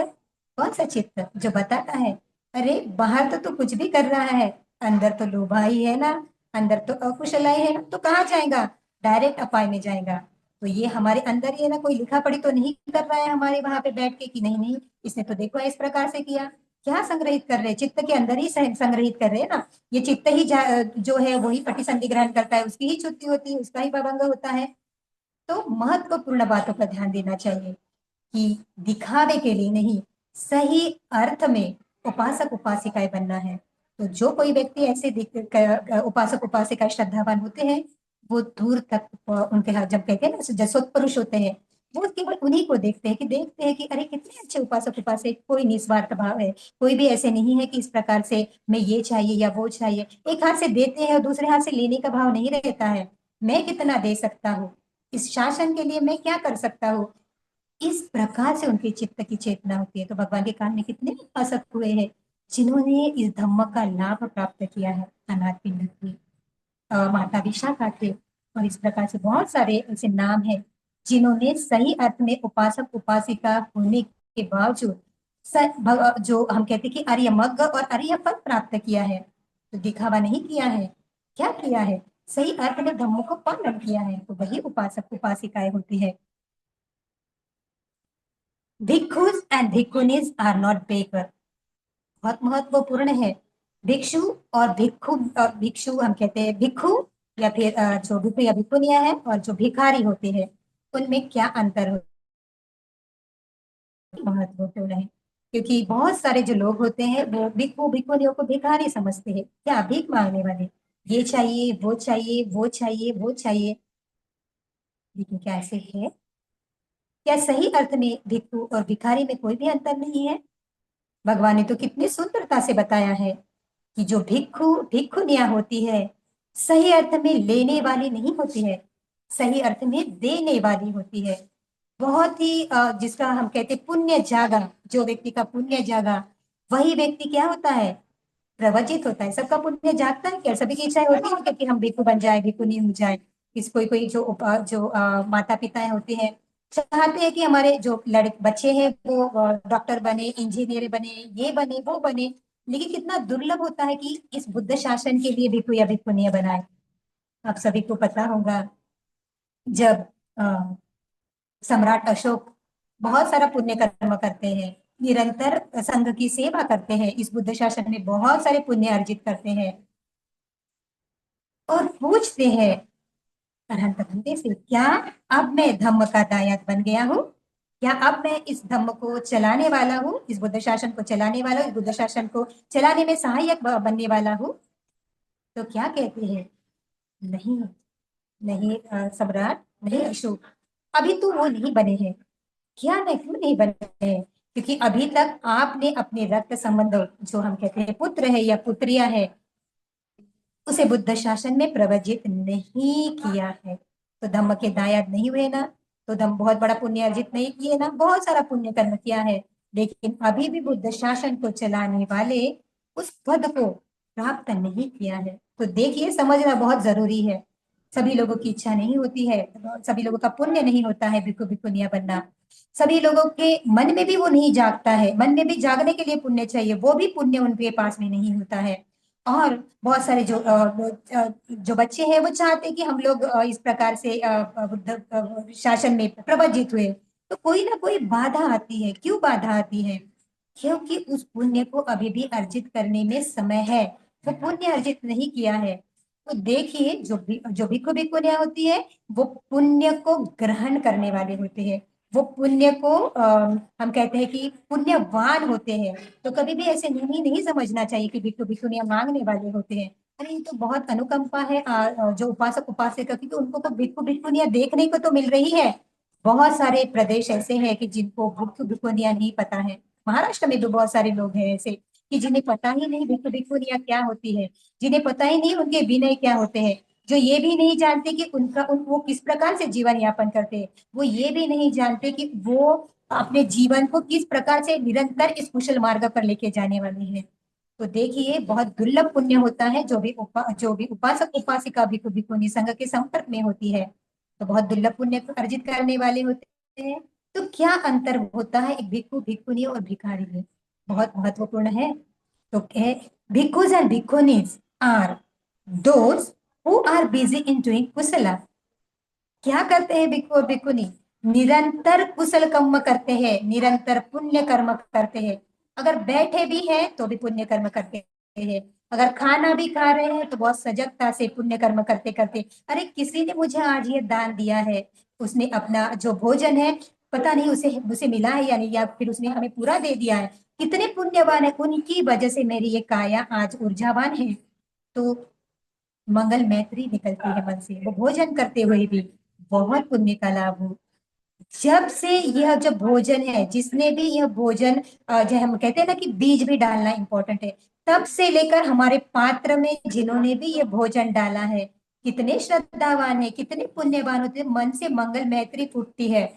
कौन सा चित्त जो बताता है अरे बाहर तो कुछ भी कर रहा है, अंदर तो लोभा ही है ना, अंदर तो अकुशलाई है ना, तो कहाँ जाएगा, डायरेक्ट अपाय में जाएगा। तो ये हमारे अंदर ही है ना, कोई लिखा पढ़ी तो नहीं कर रहा है हमारे वहां पे बैठ के कि नहीं नहीं इसने तो देखो इस प्रकार से किया, क्या संग्रहित कर रहे हैं, चित्त के अंदर ही संग्रहित कर रहे हैं ना, ये चित्त ही जो है वही पटिसंधि ग्रहण करता है, उसकी ही छुट्टी होती है, उसका ही भंग होता है। तो महत्वपूर्ण बातों पर ध्यान देना चाहिए कि दिखावे के लिए नहीं, सही अर्थ में उपासक उपासिकाएं बनना है। तो जो कोई व्यक्ति ऐसे उपासक उपासिका श्रद्धावान होते हैं, वो दूर तक उनके हाथ जब कहते हैं ना जसोत पुरुष होते हैं, वो केवल उन्हीं को देखते हैं कि अरे कितने अच्छे उपासक उपासक, कोई निस्वार्थ भाव है, कोई भी ऐसे नहीं है कि इस प्रकार से मैं ये चाहिए या वो चाहिए, एक हाथ से देते हैं और दूसरे हाथ से लेने का भाव नहीं रहता है, मैं कितना दे सकता हूँ, इस शासन के लिए मैं क्या कर सकता हूँ, इस प्रकार से उनके चित्त की चेतना होती है। तो भगवान के कान में कितने उपासक हुए हैं जिन्होंने इस धम्म का लाभ प्राप्त किया है, अनाथ पिंड की माता विशाखा थे, और इस प्रकार से बहुत सारे ऐसे नाम हैं जिन्होंने सही अर्थ में उपासक उपासिका होने के बावजूद जो हम कहते हैं कि आर्य मग्ग और आर्य फल प्राप्त किया है, तो दिखावा नहीं किया है, क्या किया है, सही अर्थ में धम्म को पालन किया है, तो वही उपासक उपासिकाएं होती है। भिक्षुज and bhikshunis are not baker, बहुत महत्वपूर्ण है। भिक्षु और भिक्षु, और भिक्षु हम कहते हैं भिक्षु, या फिर जो भिक्षु या भिक्षुनिया है और जो भिखारी होते हैं, उनमें क्या अंतर हो, महत्वपूर्ण है, क्योंकि बहुत सारे जो लोग होते हैं वो भिक्षु भिक्षुनियों को भिखारी समझते हैं, क्या भीख मांगने वाले, ये चाहिए वो चाहिए वो चाहिए वो चाहिए, लेकिन क्या ऐसे है, क्या सही अर्थ में भिक्षु और भिखारी में कोई भी अंतर नहीं है। भगवान ने तो कितनी सुंदरता से बताया है कि जो भिक्षु भिक्षुनिया होती है सही अर्थ में लेने वाली नहीं होती है, सही अर्थ में देने वाली होती है। बहुत ही जिसका हम कहते पुण्य जागा, जो व्यक्ति का पुण्य जागा वही व्यक्ति क्या होता है, प्रवचित होता है। सबका पुण्य जागता है क्या, सभी की इच्छाएं होती है कि हम भिक्षु बन जाए भिक्षुनी हो जाए, किस कोई कोई जो माता पिता होते हैं चाहते हैं कि हमारे जो लड़के बच्चे हैं वो डॉक्टर बने, इंजीनियर बने, ये बने वो बने, लेकिन कितना दुर्लभ होता है कि इस बुद्ध शासन के लिए भिक्षु या भिक्षुनिया बनाए। आप सभी को पता होगा जब सम्राट अशोक बहुत सारा पुण्य कर्म करते हैं, निरंतर संघ की सेवा करते हैं, इस बुद्ध शासन में बहुत सारे पुण्य अर्जित करते हैं, और पूछते हैं अनंत बंदे से क्या अब मैं धम्म का दायक बन गया हूँ, क्या अब मैं इस धम्म को चलाने वाला हूँ, इस बुद्ध शासन को चलाने वाला हूँ, इस बुद्ध शासन को चलाने में सहायक बनने वाला हूँ। तो क्या कहते हैं, नहीं नहीं सम्राट, नहीं अशोक, अभी तो वो नहीं बने हैं। क्या नहीं, क्यों नहीं बने हैं, क्योंकि अभी तक आपने अपने रक्त संबंध जो हम कहते हैं पुत्र है या पुत्रिया है उसे बुद्ध शासन में प्रवजित नहीं किया है, तो धम्म के दायक नहीं हुए ना, तो धम्म बहुत बड़ा पुण्य अर्जित नहीं किए ना, बहुत सारा पुण्य कर्म किया है, लेकिन अभी भी बुद्ध शासन को चलाने वाले उस पद को प्राप्त नहीं किया है। तो देखिए समझना बहुत जरूरी है सभी लोगों की इच्छा नहीं होती है, सभी लोगों का पुण्य नहीं होता है भिक्खु भिक्खुनिया बनना। सभी लोगों के मन में भी वो नहीं जागता है, मन में भी जागने के लिए पुण्य चाहिए, वो भी पुण्य उनके पास में नहीं होता है। और बहुत सारे जो बच्चे हैं वो चाहते हैं कि हम लोग इस प्रकार से बुद्ध शासन में प्रवजित हुए, तो कोई ना कोई बाधा आती है। क्यों बाधा आती है? क्योंकि उस पुण्य को अभी भी अर्जित करने में समय है, वो पुण्य अर्जित नहीं किया है। तो देखिए, जो भिक्खु भिक्खुनिया होती है, वो पुण्य को ग्रहण करने वाले होते हैं। वो पुण्य को हम कहते हैं कि पुण्यवान होते हैं। तो कभी भी ऐसे नहीं समझना चाहिए कि भिक्खु भिक्खुनिया मांगने वाले होते हैं। अरे ये तो बहुत अनुकंपा है जो उपासक उपासिका की, तो उनको तो भिक्खु भिक्खुनिया देखने को तो मिल रही है। बहुत सारे प्रदेश ऐसे हैं कि जिनको भिक्खु भिक्खुनिया नहीं पता है। महाराष्ट्र में भी बहुत सारे लोग हैं ऐसे कि जिन्हें पता ही नहीं भिक्खु भिक्खुनिया क्या होती है, जिन्हें पता ही नहीं उनके विनय क्या होते हैं, जो ये भी नहीं जानते कि वो किस प्रकार से जीवन यापन करते हैं। वो ये भी नहीं जानते कि वो अपने जीवन को किस प्रकार से निरंतर इस कुशल मार्ग पर लेके जाने वाले हैं। तो देखिए, बहुत दुर्लभ पुण्य होता है जो भी उपासक उपासिका भिक्खु भिक्खुनी संघ के संपर्क में होती है, तो बहुत दुर्लभ पुण्य को अर्जित करने वाले होते हैं। तो क्या अंतर होता है एक भिक्खु भिक्खुनी और भिखारी में? बहुत महत्वपूर्ण है। तो bhikkhus and bhikkhunis are those who are busy in doing kusala। क्या करते हैं भिक्खु और भिक्खुनी? निरंतर कुशल कर्म करते हैं, निरंतर पुण्य कर्म करते हैं। अगर बैठे भी हैं तो भी पुण्य कर्म करते हैं, अगर खाना भी खा रहे हैं तो बहुत सजगता से पुण्य कर्म करते करते, अरे किसी ने मुझे आज ये दान दिया है, उसने अपना जो भोजन है, पता नहीं उसे उसे मिला है या नहीं, या फिर उसने हमें पूरा दे दिया है, कितने पुण्यवान है, उनकी वजह से मेरी ये काया आज ऊर्जावान है। तो मंगल मैत्री निकलती है मन से, वो भोजन करते हुए भी बहुत पुण्य का लाभ हो। जब से यह जो भोजन है, जिसने भी यह भोजन जो हम कहते हैं ना कि बीज भी डालना इंपॉर्टेंट है, तब से लेकर हमारे पात्र में जिन्होंने भी ये भोजन डाला है, कितने श्रद्धावान है, कितने पुण्यवान होते हैं, मन से मंगल मैत्री फूटती है।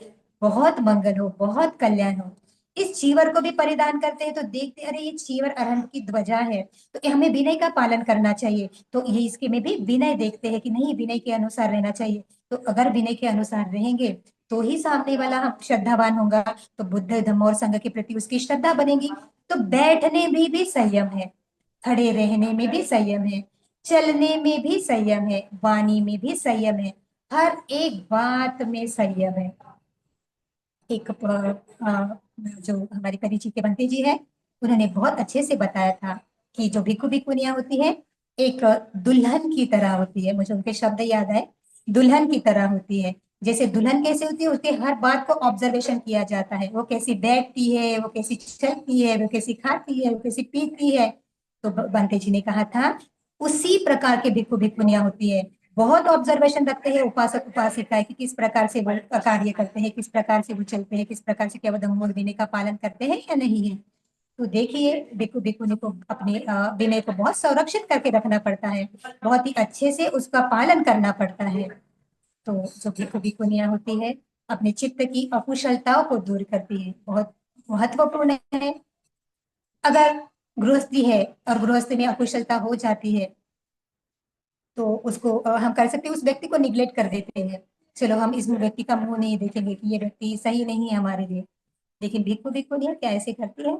बहुत मंगल हो, बहुत कल्याण हो। इस चीवर को भी परिधान करते हैं तो देखते हैं, अरे ये चीवर अरहंत की ध्वजा है, तो ये हमें विनय का पालन करना चाहिए। तो ये इसके में भी विनय देखते हैं कि नहीं, विनय के अनुसार रहना चाहिए। तो अगर विनय के अनुसार रहेंगे तो ही सामने वाला हम श्रद्धावान होगा, तो बुद्ध धम्म और संघ के प्रति उसकी श्रद्धा बनेगी। तो बैठने में भी संयम है, खड़े रहने में भी संयम है, चलने में भी संयम है, वाणी में भी संयम है, हर एक बात में संयम है। एक जो हमारे परिचित के बंते जी है, उन्होंने बहुत अच्छे से बताया था कि जो भिक्खु भिक्खुनिया होती है, एक दुल्हन की तरह होती है। मुझे उनके शब्द याद आए, दुल्हन की तरह होती है। जैसे दुल्हन कैसे होती है, उसके हर बात को ऑब्जर्वेशन किया जाता है, वो कैसी बैठती है, वो कैसी चलती है, वो कैसी खाती है, वो कैसी पीती है। तो बंते जी ने कहा था उसी प्रकार के भिक्खु भिक्खुनिया होती है। बहुत ऑब्जर्वेशन रखते हैं उपासक उपासिका कि किस प्रकार से वो कार्य करते हैं, किस प्रकार से वो चलते हैं, किस प्रकार से क्या वो धम्म विनय का पालन करते हैं या नहीं है। तो देखिए, भिक्खु भिक्खुनी को अपने विनय को बहुत संरक्षित करके रखना पड़ता है, बहुत ही अच्छे से उसका पालन करना पड़ता है। तो जो भिक्खु भिक्खुनिया होती है, अपने चित्त की अकुशलताओं को दूर करती है, बहुत महत्वपूर्ण है। अगर गृहस्थी है और गृहस्थी में अकुशलता हो जाती है, तो उसको हम कर सकते हैं, उस व्यक्ति को निग्लेक्ट कर देते हैं। चलो हम इस व्यक्ति का मुंह नहीं देखेंगे कि ये व्यक्ति सही नहीं है हमारे लिए। लेकिन भिक्खु भिक्खुनिया क्या ऐसे करती है?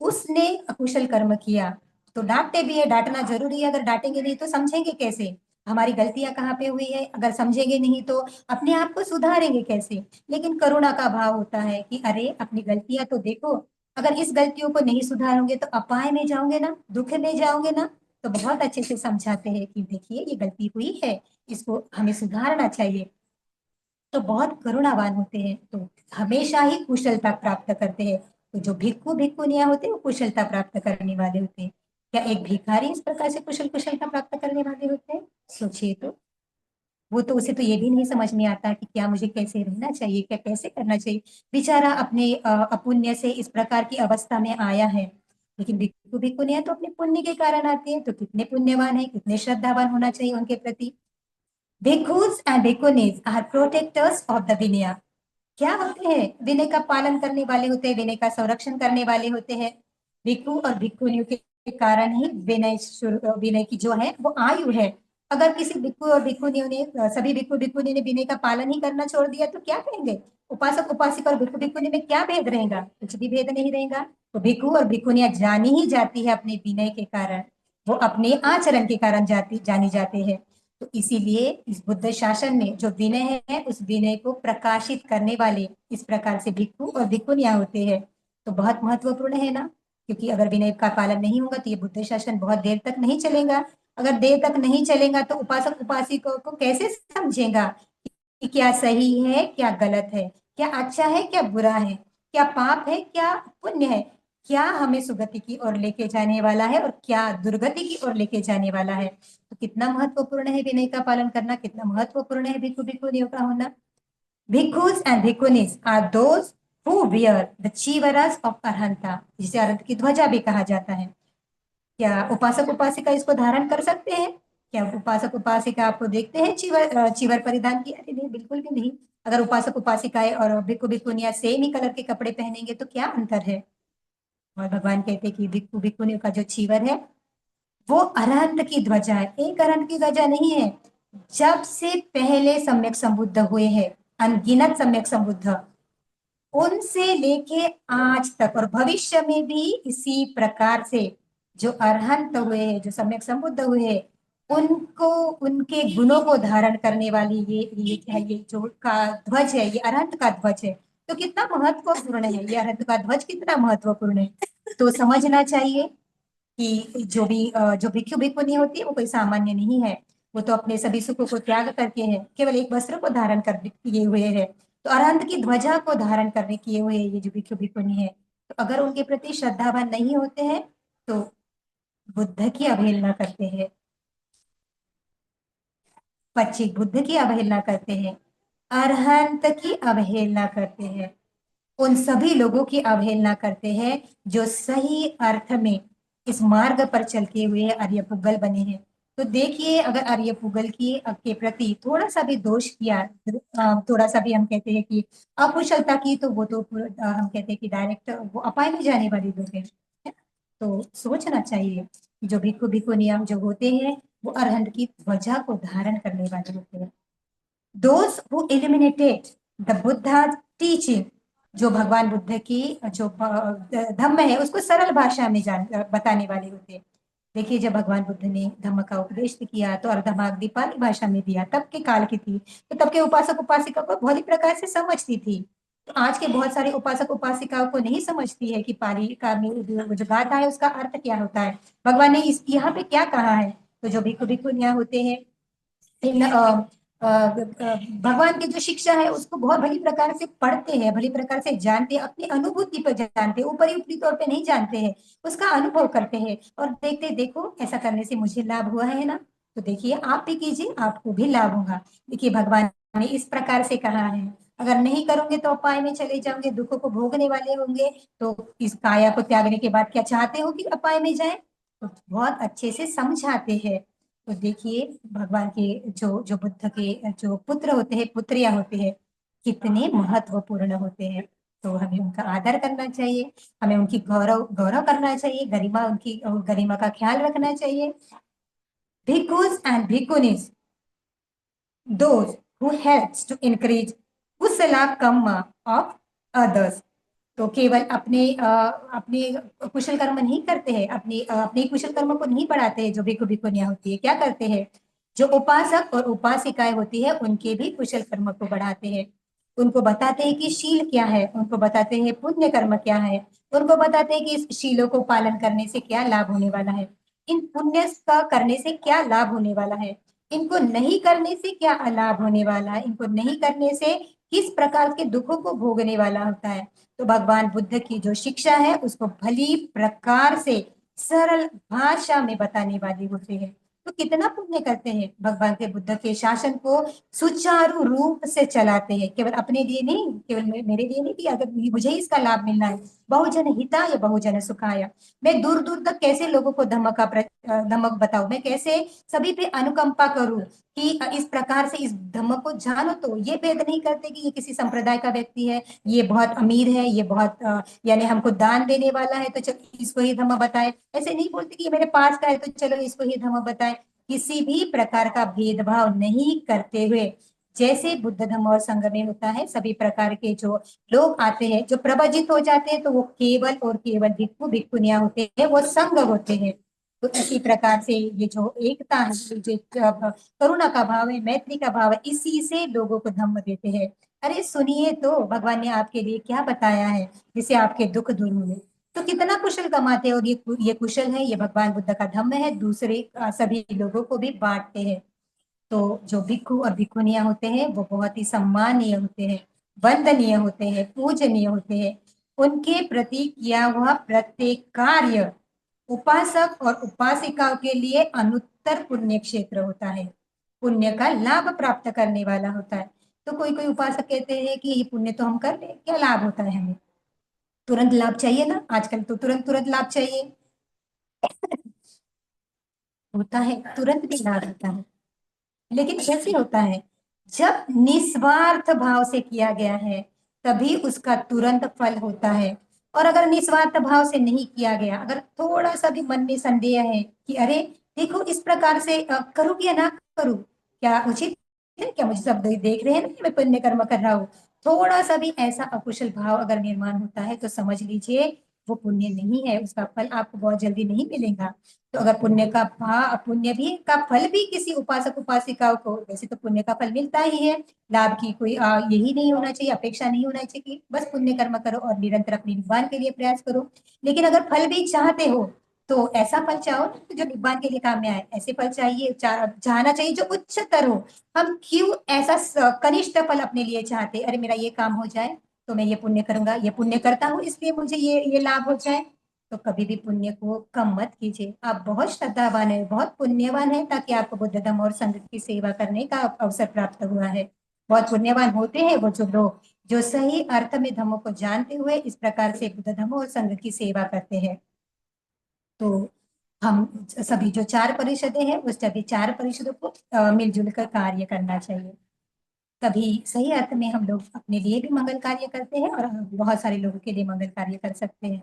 उसने अकुशल कर्म किया तो डांटते भी है, डांटना जरूरी है। अगर डांटेंगे नहीं तो समझेंगे कैसे हमारी गलतियां कहाँ पे हुई है? अगर समझेंगे नहीं तो अपने आप को सुधारेंगे कैसे? लेकिन करुणा का भाव होता है कि अरे अपनी गलतियां तो देखो, अगर इस गलतियों को नहीं सुधारोगे तो अपाय में जाओगे ना, दुख में जाओगे ना। तो बहुत अच्छे से समझाते हैं कि देखिए ये गलती हुई है, इसको हमें सुधारना चाहिए। तो बहुत करुणावान होते हैं, तो हमेशा ही कुशलता प्राप्त करते हैं। तो जो भिक्खु भिक्खुनिया होते हैं वो कुशलता प्राप्त करने वाले होते हैं। क्या एक भिखारी इस प्रकार से कुशलता प्राप्त करने वाले होते हैं? सोचिए तो। वो तो उसे तो ये भी नहीं समझ में आता कि क्या मुझे कैसे रहना चाहिए, क्या कैसे करना चाहिए। बेचारा अपने अपुण्य से इस प्रकार की अवस्था में आया है। लेकिन भिक्खु भिक्खुनिया तो अपने पुण्य के कारण आते हैं, तो कितने पुण्यवान है, कितने श्रद्धावान होना चाहिए उनके प्रति। Bhikkhus and bhikkhunis are protectors of the Vinaya. क्या होते हैं? विनय का पालन करने वाले होते हैं, विनय का संरक्षण करने वाले होते हैं। भिक्खु और भिक्खुनियों के कारण ही विनय की जो है वो आयु है, अगर किसी भिक्षु और भिक्षुनियों ने सभी भिक्षु भिक्षुनी ने विनय का पालन ही करना छोड़ दिया तो क्या कहेंगे? उपासक उपासिका और भिक्षु भिक्षुनी में क्या भेद रहेगा? कुछ भी भेद नहीं रहेगा। तो भिक्षु और भिक्षुनियां जानी ही जाती है अपने विनय के कारण, वो अपने आचरण के कारण जानी जाते हैं। तो इसीलिए इस बुद्ध शासन में जो विनय है उस विनय को प्रकाशित करने वाले इस प्रकार से भिक्षु और भिक्षुनियां होते हैं। तो बहुत महत्वपूर्ण है ना, क्योंकि अगर विनय का पालन नहीं होगा तो ये बुद्ध शासन बहुत देर तक नहीं चलेगा। अगर देर तक नहीं चलेगा तो उपासक उपासिकों को कैसे समझेगा कि क्या सही है क्या गलत है, क्या अच्छा है क्या बुरा है, क्या पाप है क्या पुण्य है, क्या हमें सुगति की ओर लेके जाने वाला है और क्या दुर्गति की ओर लेके जाने वाला है। तो कितना महत्वपूर्ण है विनय का पालन करना, कितना महत्वपूर्ण है भिक्षु भिक्षुनियों का होना। Bhikshus and bhikshunis are those who wear the chivaras of Arahanta, जिसे अरहंत की ध्वजा भी कहा जाता है। क्या उपासक उपासिका इसको धारण कर सकते हैं? क्या उपासक उपासिका आपको देखते हैं चीवर परिधान किया? अरे नहीं, बिल्कुल भी नहीं। अगर उपासक उपासिकाएं और भिक्षु भिक्षुनियां सेम ही कलर के कपड़े पहनेंगे तो क्या अंतर है? और भगवान कहते हैं कि भिक्षु भिक्षुनियों का जो चीवर है वो अरहंत की ध्वजा है, एक अरहंत की ध्वजा नहीं है। जब से पहले सम्यक संबुद्ध हुए हैं, अनगिनत सम्यक संबुद्ध, उनसे लेके आज तक और भविष्य में भी इसी प्रकार से जो अरहंत हुए हैं, जो सम्यक संबुद्ध हुए हैं, उनको उनके गुणों को धारण करने वाली ये जो का ध्वज है, ये अरहंत का ध्वज है। तो कितना महत्वपूर्ण है ये अरहंत का ध्वज, कितना महत्वपूर्ण है। तो समझना चाहिए कि जो भिक्षु भिक्षुनी होती है वो कोई सामान्य नहीं है। वो तो अपने सभी सुखों को त्याग करके है, केवल एक वस्त्र को धारण कर किए हुए है। तो अरहंत की ध्वजा को धारण करने किए हुए ये जो भिक्षु भिक्षुनी है, तो अगर उनके प्रति श्रद्धावान नहीं होते हैं तो बुद्ध की अवहेलना करते हैं, पच्चीक बुद्ध की अवहेलना करते हैं, अरहंत की अवहेलना करते हैं, उन सभी लोगों की अवहेलना करते हैं जो सही अर्थ में इस मार्ग पर चलते हुए आर्यपुगल बने हैं। तो देखिए, अगर आर्यपुगल की के प्रति थोड़ा सा भी दोष किया, थोड़ा सा भी हम कहते हैं कि अकुशलता की, तो वो तो हम कहते हैं कि डायरेक्ट वो अपाय में जाने वाली लोग हैं। तो सोचना चाहिए कि जो भिक्षु भिक्षु नियम जो होते हैं वो अरहंत की ध्वजा को धारण करने वाले होते हैं। Those who eliminated the Buddha's teaching, जो भगवान बुद्ध की जो धम्म है उसको सरल भाषा में बताने वाले होते हैं। देखिए, जब भगवान बुद्ध ने धम्म का उपदेश किया तो अर्धमाग दीपाली भाषा में दिया, तब के काल की थी, तो तब के उपासक उपासिका को बहुत ही प्रकार से समझती थी। तो आज के बहुत सारे उपासक उपासिकाओं को नहीं समझती है कि पाली का जो गाथा है उसका अर्थ क्या होता है, भगवान ने इस यहाँ पे क्या कहा है। तो जो भिक्षु भिक्षुनियां होते हैं इन भगवान की जो शिक्षा है उसको बहुत भली प्रकार से पढ़ते हैं, भली प्रकार से जानते हैं, अपनी अनुभूति पर जानते हैं, ऊपरी ऊपरी तौर पे नहीं जानते हैं, उसका अनुभव करते हैं और देखते देखो ऐसा करने से मुझे लाभ हुआ है ना, तो देखिए आप भी कीजिए, आपको भी लाभ होगा। देखिए, भगवान ने इस प्रकार से कहा है, अगर नहीं करोगे तो अपाय में चले जाओगे, दुखों को भोगने वाले होंगे। तो इस काया को त्यागने के बाद क्या चाहते हो कि अपाय में जाए? तो बहुत अच्छे से समझाते हैं। तो देखिए, भगवान के जो जो बुद्ध के जो पुत्र होते हैं, पुत्रियां होते हैं, कितने महत्वपूर्ण होते हैं। तो हमें उनका आदर करना चाहिए, हमें उनकी गौरव गौरव करना चाहिए, गरिमा उनकी गरिमा का ख्याल रखना चाहिए। Bhikshus and bhikshunis, those who helps to increase kusala kamma of others, तो केवल अपने कुशल कर्म नहीं करते हैं, अपने कुशल कर्म को नहीं बढ़ाते हैं। जो भिक्षु भिक्षुनियां होती है क्या करते हैं, जो उपासक और उपासिकाएं होती है उनके भी कुशल कर्म को बढ़ाते हैं। उनको बताते हैं कि शील क्या है, उनको बताते हैं पुण्य कर्म क्या है, उनको बताते हैं कि इस शीलों को पालन करने से क्या लाभ होने वाला है, इन पुण्य का करने से क्या लाभ होने वाला है, इनको नहीं करने से क्या अलाभ होने वाला है, इनको नहीं करने से किस प्रकार के दुखों को भोगने वाला होता है। तो भगवान बुद्ध की जो शिक्षा है उसको भली प्रकार से सरल भाषा में बताने वाले होते हैं। तो कितना पुण्य करते हैं, भगवान के बुद्ध के शासन को सुचारू रूप से चलाते हैं, केवल अपने लिए नहीं, केवल मेरे लिए नहीं कि अगर मुझे इसका लाभ मिलना है, बहुजन हिताय बहुजन सुखाय, मैं दूर दूर तक कैसे लोगों को धम्म बताऊं, मैं कैसे सभी पे अनुकंपा करूं कि इस प्रकार से इस धम्म को जानो। तो ये भेद नहीं करते कि ये किसी संप्रदाय का व्यक्ति है, ये बहुत अमीर है, ये बहुत यानी हमको दान देने वाला है तो चलो इसको ही धम्म बताए, ऐसे नहीं बोलते कि ये मेरे पास का है तो चलो इसको ही धम्म बताए। किसी भी प्रकार का भेदभाव नहीं करते हुए, जैसे बुद्ध धम्म और संघ में होता है, सभी प्रकार के जो लोग आते हैं, जो प्रवजित हो जाते हैं, तो वो केवल और केवल भिक्खु भिक्खुनियां होते हैं, वो संघ होते हैं। तो इसी प्रकार से ये जो एकता है, जो करुणा का भाव है, मैत्री का भाव है, इसी से लोगों को धम्म देते हैं। अरे सुनिए तो, भगवान ने आपके लिए क्या बताया है जिससे आपके दुख दूर हुए। तो कितना कुशल कमाते हैं, और ये कुशल है, ये भगवान बुद्ध का धम्म है, दूसरे सभी लोगों को भी बांटते हैं। तो जो भिक्खु और भिक्खुनियां होते हैं वो बहुत ही सम्मानीय होते हैं, वंदनीय होते हैं, पूजनीय होते हैं। उनके प्रति किया हुआ प्रत्येक कार्य उपासक और उपासिकाओं के लिए अनुत्तर पुण्य क्षेत्र होता है, पुण्य का लाभ प्राप्त करने वाला होता है। तो कोई कोई उपासक कहते हैं कि ये पुण्य तो हम कर ले, क्या लाभ होता है हमें? तुरंत लाभ चाहिए ना, आजकल तो तुरंत तुरंत लाभ चाहिए। होता है, तुरंत भी लाभ होता है, लेकिन कैसे होता है? जब निस्वार्थ भाव से किया गया है, तभी उसका तुरंत फल होता है। और अगर निस्वार्थ भाव से नहीं किया गया, अगर थोड़ा सा भी मन में संदेह है कि अरे देखो इस प्रकार से करूँ या ना करूँ, क्या उचित है, क्या मुझे सब देख रहे हैं ना कि मैं पुण्य कर्म कर रहा हूँ, थोड़ा सा भी ऐसा अकुशल भाव अगर निर्माण होता है, तो समझ लीजिए वो पुण्य नहीं है, उसका फल आपको बहुत जल्दी नहीं मिलेगा। तो अगर पुण्य का पुण्य भी का फल भी किसी उपासक उपासिकाओं को, वैसे तो पुण्य का फल मिलता ही है, लाभ की कोई यही नहीं होना चाहिए, अपेक्षा नहीं होना चाहिए कि बस पुण्य कर्म करो और निरंतर अपने निब्बान के लिए प्रयास करो। लेकिन अगर फल भी चाहते हो, तो ऐसा फल चाहो ना जो निब्बान के लिए काम में आए, ऐसे फल चाहिए, चाहना चाहिए जो उच्चतर हो। हम क्यों ऐसा कनिष्ठ फल अपने लिए चाहते, अरे मेरा ये काम हो जाए तो मैं ये पुण्य करूंगा, ये पुण्य करता हूँ इसलिए मुझे ये लाभ हो जाए। तो कभी भी पुण्य को कम मत कीजिए। आप बहुत श्रद्धावान है, बहुत पुण्यवान है, ताकि आपको बुद्ध धम्म और संघ की सेवा करने का अवसर प्राप्त हुआ है। बहुत पुण्यवान होते हैं वो जो लोग जो सही अर्थ में धम्म को जानते हुए इस प्रकार से बुद्ध धम्म और संघ की सेवा करते हैं। तो हम सभी जो चार परिषदें हैं, उस सभी चार परिषदों को मिलजुल कर कार्य करना चाहिए। तभी सही अर्थ में हम लोग अपने लिए भी मंगल कार्य करते हैं और बहुत सारे लोगों के लिए मंगल कार्य कर सकते हैं।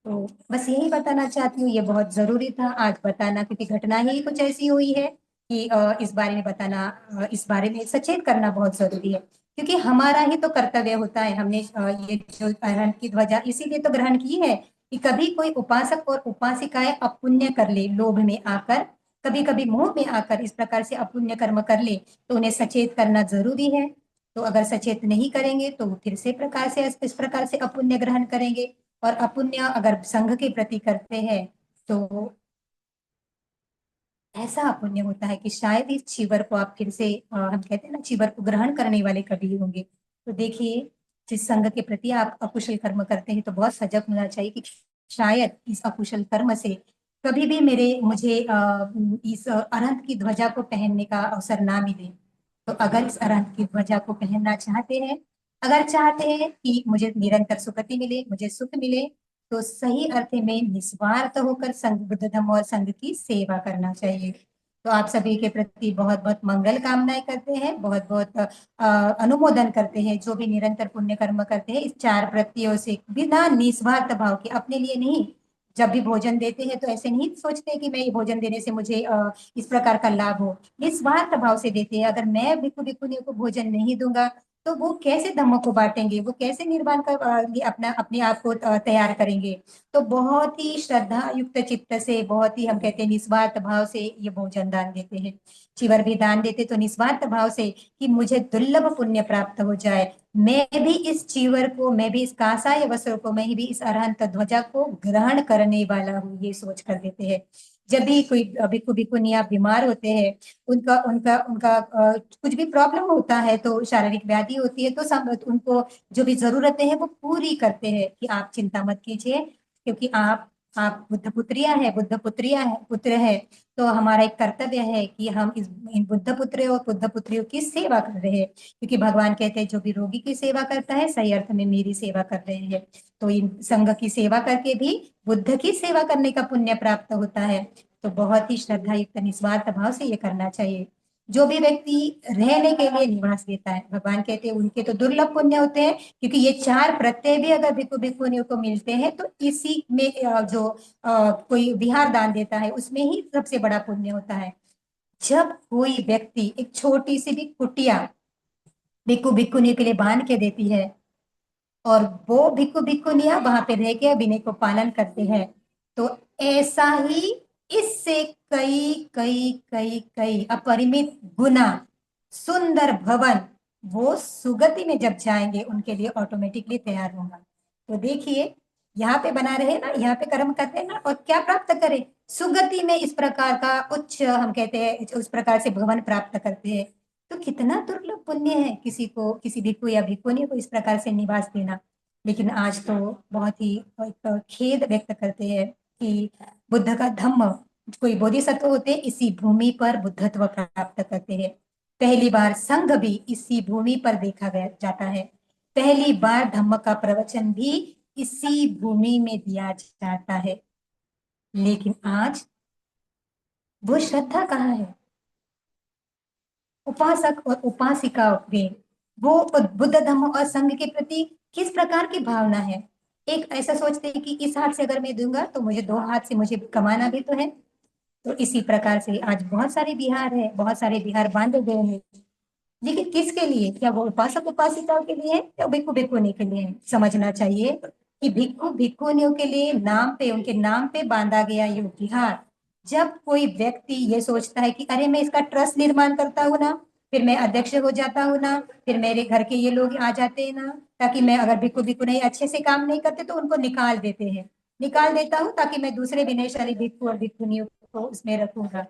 तो बस यही बताना चाहती हूँ, ये बहुत जरूरी था आज बताना, क्योंकि घटना ही कुछ ऐसी हुई है कि इस बारे में बताना, इस बारे में सचेत करना बहुत जरूरी है। क्योंकि हमारा ही तो कर्तव्य होता है, हमने ये जो अरहंत की ध्वजा इसीलिए तो ग्रहण की है कि कभी कोई उपासक और उपासिकाएं अपुण्य कर ले, लोभ में आकर, कभी कभी मोह में आकर इस प्रकार से अपुण्य कर्म कर ले, तो उन्हें सचेत करना जरूरी है। तो अगर सचेत नहीं करेंगे तो फिर से प्रकार से इस प्रकार से अपुण्य ग्रहण करेंगे। और अपुण्य अगर संघ के प्रति करते हैं, तो ऐसा अपुण्य होता है कि शायद इस चीवर को आप फिर से हम कहते हैं ना, चीवर को ग्रहण करने वाले कभी होंगे। तो देखिए, जिस संघ के प्रति आप अकुशल कर्म करते हैं, तो बहुत सजग होना चाहिए कि शायद इस अकुशल कर्म से कभी भी मुझे इस अरहंत की ध्वजा को पहनने का अवसर ना मिले। तो अगर इस अरहंत की ध्वजा को पहनना चाहते हैं, अगर चाहते हैं कि मुझे निरंतर सुखति मिले, मुझे सुख मिले, तो सही अर्थ में निस्वार्थ होकर संघ, बुद्ध धम्म और संघ की सेवा करना चाहिए। तो आप सभी के प्रति बहुत बहुत मंगल कामनाएं करते हैं, बहुत बहुत अनुमोदन करते हैं, जो भी निरंतर पुण्य कर्म करते हैं इस चार प्रत्ययों से, बिना निस्वार्थ भाव के, अपने लिए नहीं। जब भी भोजन देते हैं तो ऐसे नहीं सोचते कि मैं ये भोजन देने से मुझे इस प्रकार का लाभ हो, निस्वार्थ भाव से देते हैं। अगर मैं भिक्खु भिक्खुनियों को भोजन नहीं दूंगा, तो वो कैसे धम्म को बांटेंगे, वो कैसे निर्वाण का अपना अपने आप को तैयार करेंगे। तो बहुत ही श्रद्धा युक्त चित्त से, बहुत ही हम कहते हैं निस्वार्थ भाव से ये भोजन दान देते हैं। चिवर भी दान देते तो निस्वार्थ भाव से कि मुझे दुर्लभ पुण्य प्राप्त हो जाए, मैं भी इस चीवर को, मैं भी इस कांसाय वस्त्र को, मैं भी इस अरहंत ध्वजा को ग्रहण करने वाला हूँ, ये सोच कर देते हैं। जब भी कोई भिक्खु भिक्खुनियां बीमार होते हैं, उनका उनका उनका कुछ भी प्रॉब्लम होता है, तो शारीरिक व्याधि होती है, तो सब उनको जो भी जरूरतें हैं वो पूरी करते हैं कि आप चिंता मत कीजिए, क्योंकि आप बुद्ध पुत्रियां हैं, बुद्ध पुत्रियां है, पुत्र है। तो हमारा एक कर्तव्य है कि हम इन बुद्ध पुत्र और बुद्ध पुत्रियों की सेवा कर रहे हैं, क्योंकि भगवान कहते हैं जो भी रोगी की सेवा करता है सही अर्थ में मेरी सेवा कर रहे हैं। तो इन संघ की सेवा करके भी बुद्ध की सेवा करने का पुण्य प्राप्त होता है। तो बहुत ही श्रद्धा युक्त निस्वार्थ भाव से ये करना चाहिए। जो भी व्यक्ति रहने के लिए निवास देता है, भगवान कहते हैं उनके तो दुर्लभ पुण्य होते हैं, क्योंकि ये चार प्रत्यय भी अगर भिक्खु भिक्खुनियों को मिलते हैं, तो इसी में जो कोई विहार दान देता है उसमें ही सबसे बड़ा पुण्य होता है। जब कोई व्यक्ति एक छोटी सी भी कुटिया भिक्खु भिक्खुनी के लिए बांध के देती है और वो भिक्खु भिक्खुनिया वहां पे रह के विनय को पालन करते हैं, तो ऐसा ही इससे कई कई कई कई अपरिमित गुना सुंदर भवन वो सुगति में जब जाएंगे उनके लिए ऑटोमेटिकली तैयार होगा। तो देखिए, यहाँ पे बना रहे ना, यहाँ पे कर्म करते हैं ना, और क्या प्राप्त करें? सुगति में इस प्रकार का उच्च, हम कहते हैं उस प्रकार से भवन प्राप्त करते हैं। तो कितना दुर्लभ पुण्य है किसी को, किसी भिक्खु या भिक्खुनी को इस प्रकार से निवास देना। लेकिन आज तो बहुत ही एक खेद व्यक्त करते हैं कि बुद्ध का धम्म, कोई बोधिसत्व होते हैं इसी भूमि पर बुद्धत्व प्राप्त करते हैं। पहली बार संघ भी इसी भूमि पर देखा गया जाता है। पहली बार धम्म का प्रवचन भी इसी भूमि में दिया जाता है। लेकिन आज वो श्रद्धा कहाँ है? उपासक और उपासिकाओं में वो बुद्ध धम्म और संघ के प्रति किस प्रकार की भावना है? एक ऐसा सोचते हैं कि इस हाथ से अगर मैं दूंगा तो मुझे दो हाथ से मुझे कमाना भी तो है। तो इसी प्रकार से आज बहुत सारे विहार है, बहुत सारे विहार बांधे गए हैं, लेकिन किसके लिए? क्या वो उपासक उपासिकाओं के लिए है या भिक्खु भिक्खुनी के लिए है? समझना चाहिए कि भिक्खु भिक्खुनियों के लिए नाम पे, उनके नाम पे बांधा गया ये विहार। जब कोई व्यक्ति ये सोचता है कि अरे मैं इसका ट्रस्ट निर्माण करता हूँ ना, फिर मैं अध्यक्ष हो जाता हूँ ना, फिर मेरे घर के ये लोग आ जाते हैं ना, ताकि मैं अगर भिक्खु भिक्खुनी अच्छे से काम नहीं करते तो उनको निकाल देते हैं, निकाल देता हूँ ताकि मैं दूसरे विनयशाली भिक्खु और भिक्खुनियों को उसमें रखूंगा।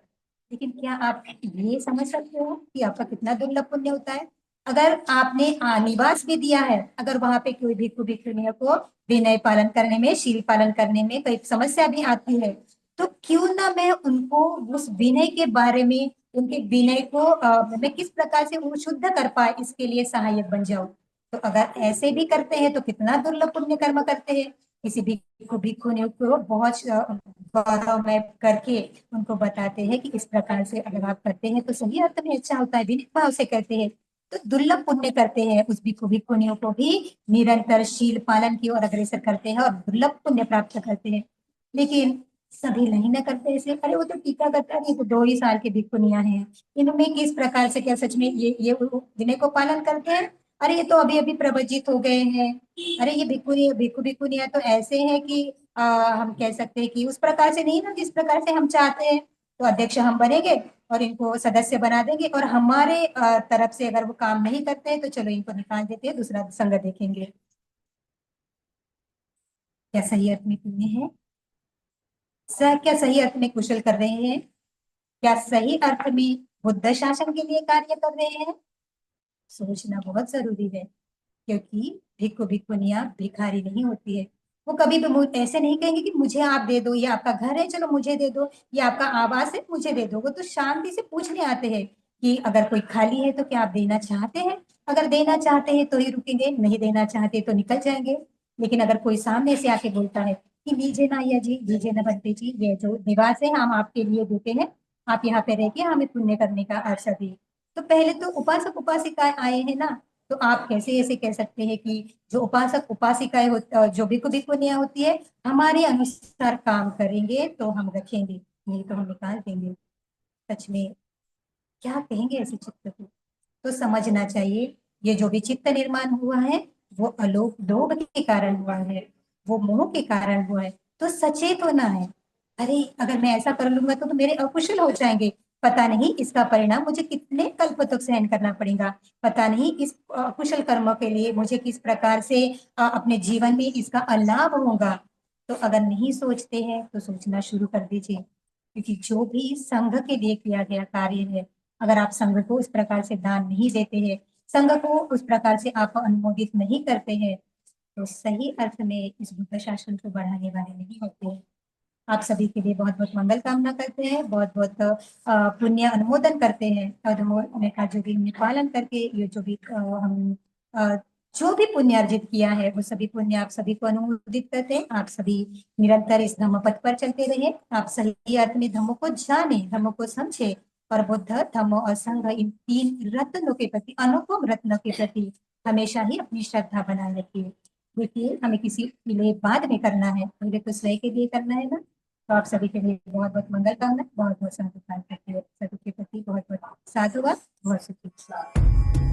लेकिन क्या आप ये समझ सकते हो कि आपका कितना दुर्लभ पुण्य होता है? अगर आपने निवास भी दिया है, अगर वहां पे कोई भिक्खु भिक्खुनियों को विनय पालन करने में, शील पालन करने में कोई समस्या भी आती है, तो क्यों ना मैं उनको उस विनय के बारे में, उनके विनय को मैं किस प्रकार से वो शुद्ध कर पाए इसके लिए सहायक बन जाऊं। तो अगर ऐसे भी करते हैं तो कितना दुर्लभ पुण्य कर्म करते हैं। किसी भिक्खु भिक्खुनियों को बहुत गौरव में करके उनको बताते हैं कि इस प्रकार से अगर आप करते हैं तो सही अर्थ में अच्छा होता है, विनय भाव से करते हैं तो दुर्लभ पुण्य करते हैं। उस भिक्खु भिक्खुनियों को भी निरंतर शील पालन की ओर अग्रसर करते हैं और दुर्लभ पुण्य प्राप्त करते हैं। लेकिन सभी नहीं न करते ऐसे। अरे वो तो टीका करता है, ये तो 2 ही साल की भिक्खुनियां हैं, इनमें किस प्रकार से, क्या सच में ये विनय को पालन करते हैं? अरे ये तो अभी अभी प्रवचित हो गए हैं। अरे ये भिक्खु भिक्खुनियां तो ऐसे हैं कि हम कह सकते हैं कि उस प्रकार से नहीं ना जिस प्रकार से हम चाहते हैं। तो अध्यक्ष हम बनेंगे और इनको सदस्य बना देंगे, और हमारे तरफ से अगर वो काम नहीं करते हैं तो चलो इनको निकाल देते हैं, दूसरा संघ देखेंगे। क्या सही अर्थ में पुण्य है? सर क्या सही अर्थ में कुशल कर रहे हैं? क्या सही अर्थ में बुद्ध शासन के लिए कार्य कर रहे हैं? सोचना बहुत जरूरी है, क्योंकि भिक्खु भिक्खुनियां भिखारी नहीं होती है। वो कभी भी ऐसे नहीं कहेंगे कि मुझे आप दे दो, ये आपका घर है चलो मुझे दे दो, ये आपका आवास है मुझे दे दो। वो तो शांति से पूछने आते हैं कि अगर कोई खाली है तो क्या आप देना चाहते हैं? अगर देना चाहते हैं तो ही रुकेंगे, नहीं देना चाहते तो निकल जाएंगे। लेकिन अगर कोई सामने से आके बोलता है कि लीजिए ना अय्या जी, लीजिए ना बनते जी, ये जो निवास है हम आपके लिए देते हैं, आप यहाँ पे रह के हमें पुण्य करने का अवसर दिए। तो पहले तो उपासक उपासिकाएं आए हैं ना, तो आप कैसे ऐसे कह सकते हैं कि जो उपासक उपासिकाएं जो भिक्खु भिक्खुनियां होती है हमारे अनुसार काम करेंगे तो हम रखेंगे, नहीं तो हम निकाल देंगे। सच में क्या कहेंगे ऐसे चित्त को? तो समझना चाहिए, ये जो भी चित्त निर्माण हुआ है वो अलोक लोभ के कारण हुआ है, वो मोह के कारण हुआ है। तो सचेत होना है। अरे अगर मैं ऐसा कर लूंगा तो मेरे अकुशल हो जाएंगे, पता नहीं इसका परिणाम मुझे कितने कल्प तक सहन करना पड़ेगा, पता नहीं इस अकुशल कर्म के लिए मुझे किस प्रकार से अपने जीवन में इसका अलाभ होगा। तो अगर नहीं सोचते हैं तो सोचना शुरू कर दीजिए, क्योंकि जो भी संघ के लिए किया गया कार्य है, अगर आप संघ को इस प्रकार से दान नहीं देते हैं, संघ को उस प्रकार से आप अनुमोदित नहीं करते हैं, तो सही अर्थ में इस बुद्ध शासन को बढ़ाने वाले नहीं होते हैं। आप सभी के लिए बहुत बहुत मंगल कामना करते हैं, बहुत बहुत पुण्य अनुमोदन करते हैं। अनुमोदन का जो भी हमने पालन करके ये जो भी हम अ, जो भी पुण्य अर्जित किया है वो सभी पुण्य आप सभी को अनुमोदित करते हैं। आप सभी निरंतर इस धम्म पथ पर चलते रहे, आप सही अर्थ में धम्म को जाने, धम्म को समझे, और बुद्ध धम्म और संघ इन 3 रत्नों के प्रति, अनुपम रत्नों के प्रति हमेशा ही अपनी श्रद्धा बनाए रखिए। देखिए हमें किसी के लिए बाद में करना है, पहले तो स्वयं के लिए करना है ना। तो आप सभी के लिए बहुत बहुत मंगल कामना, बहुत बहुत साधुवाद, सभी के प्रति बहुत बहुत साधुवाद, बहुत सुखी।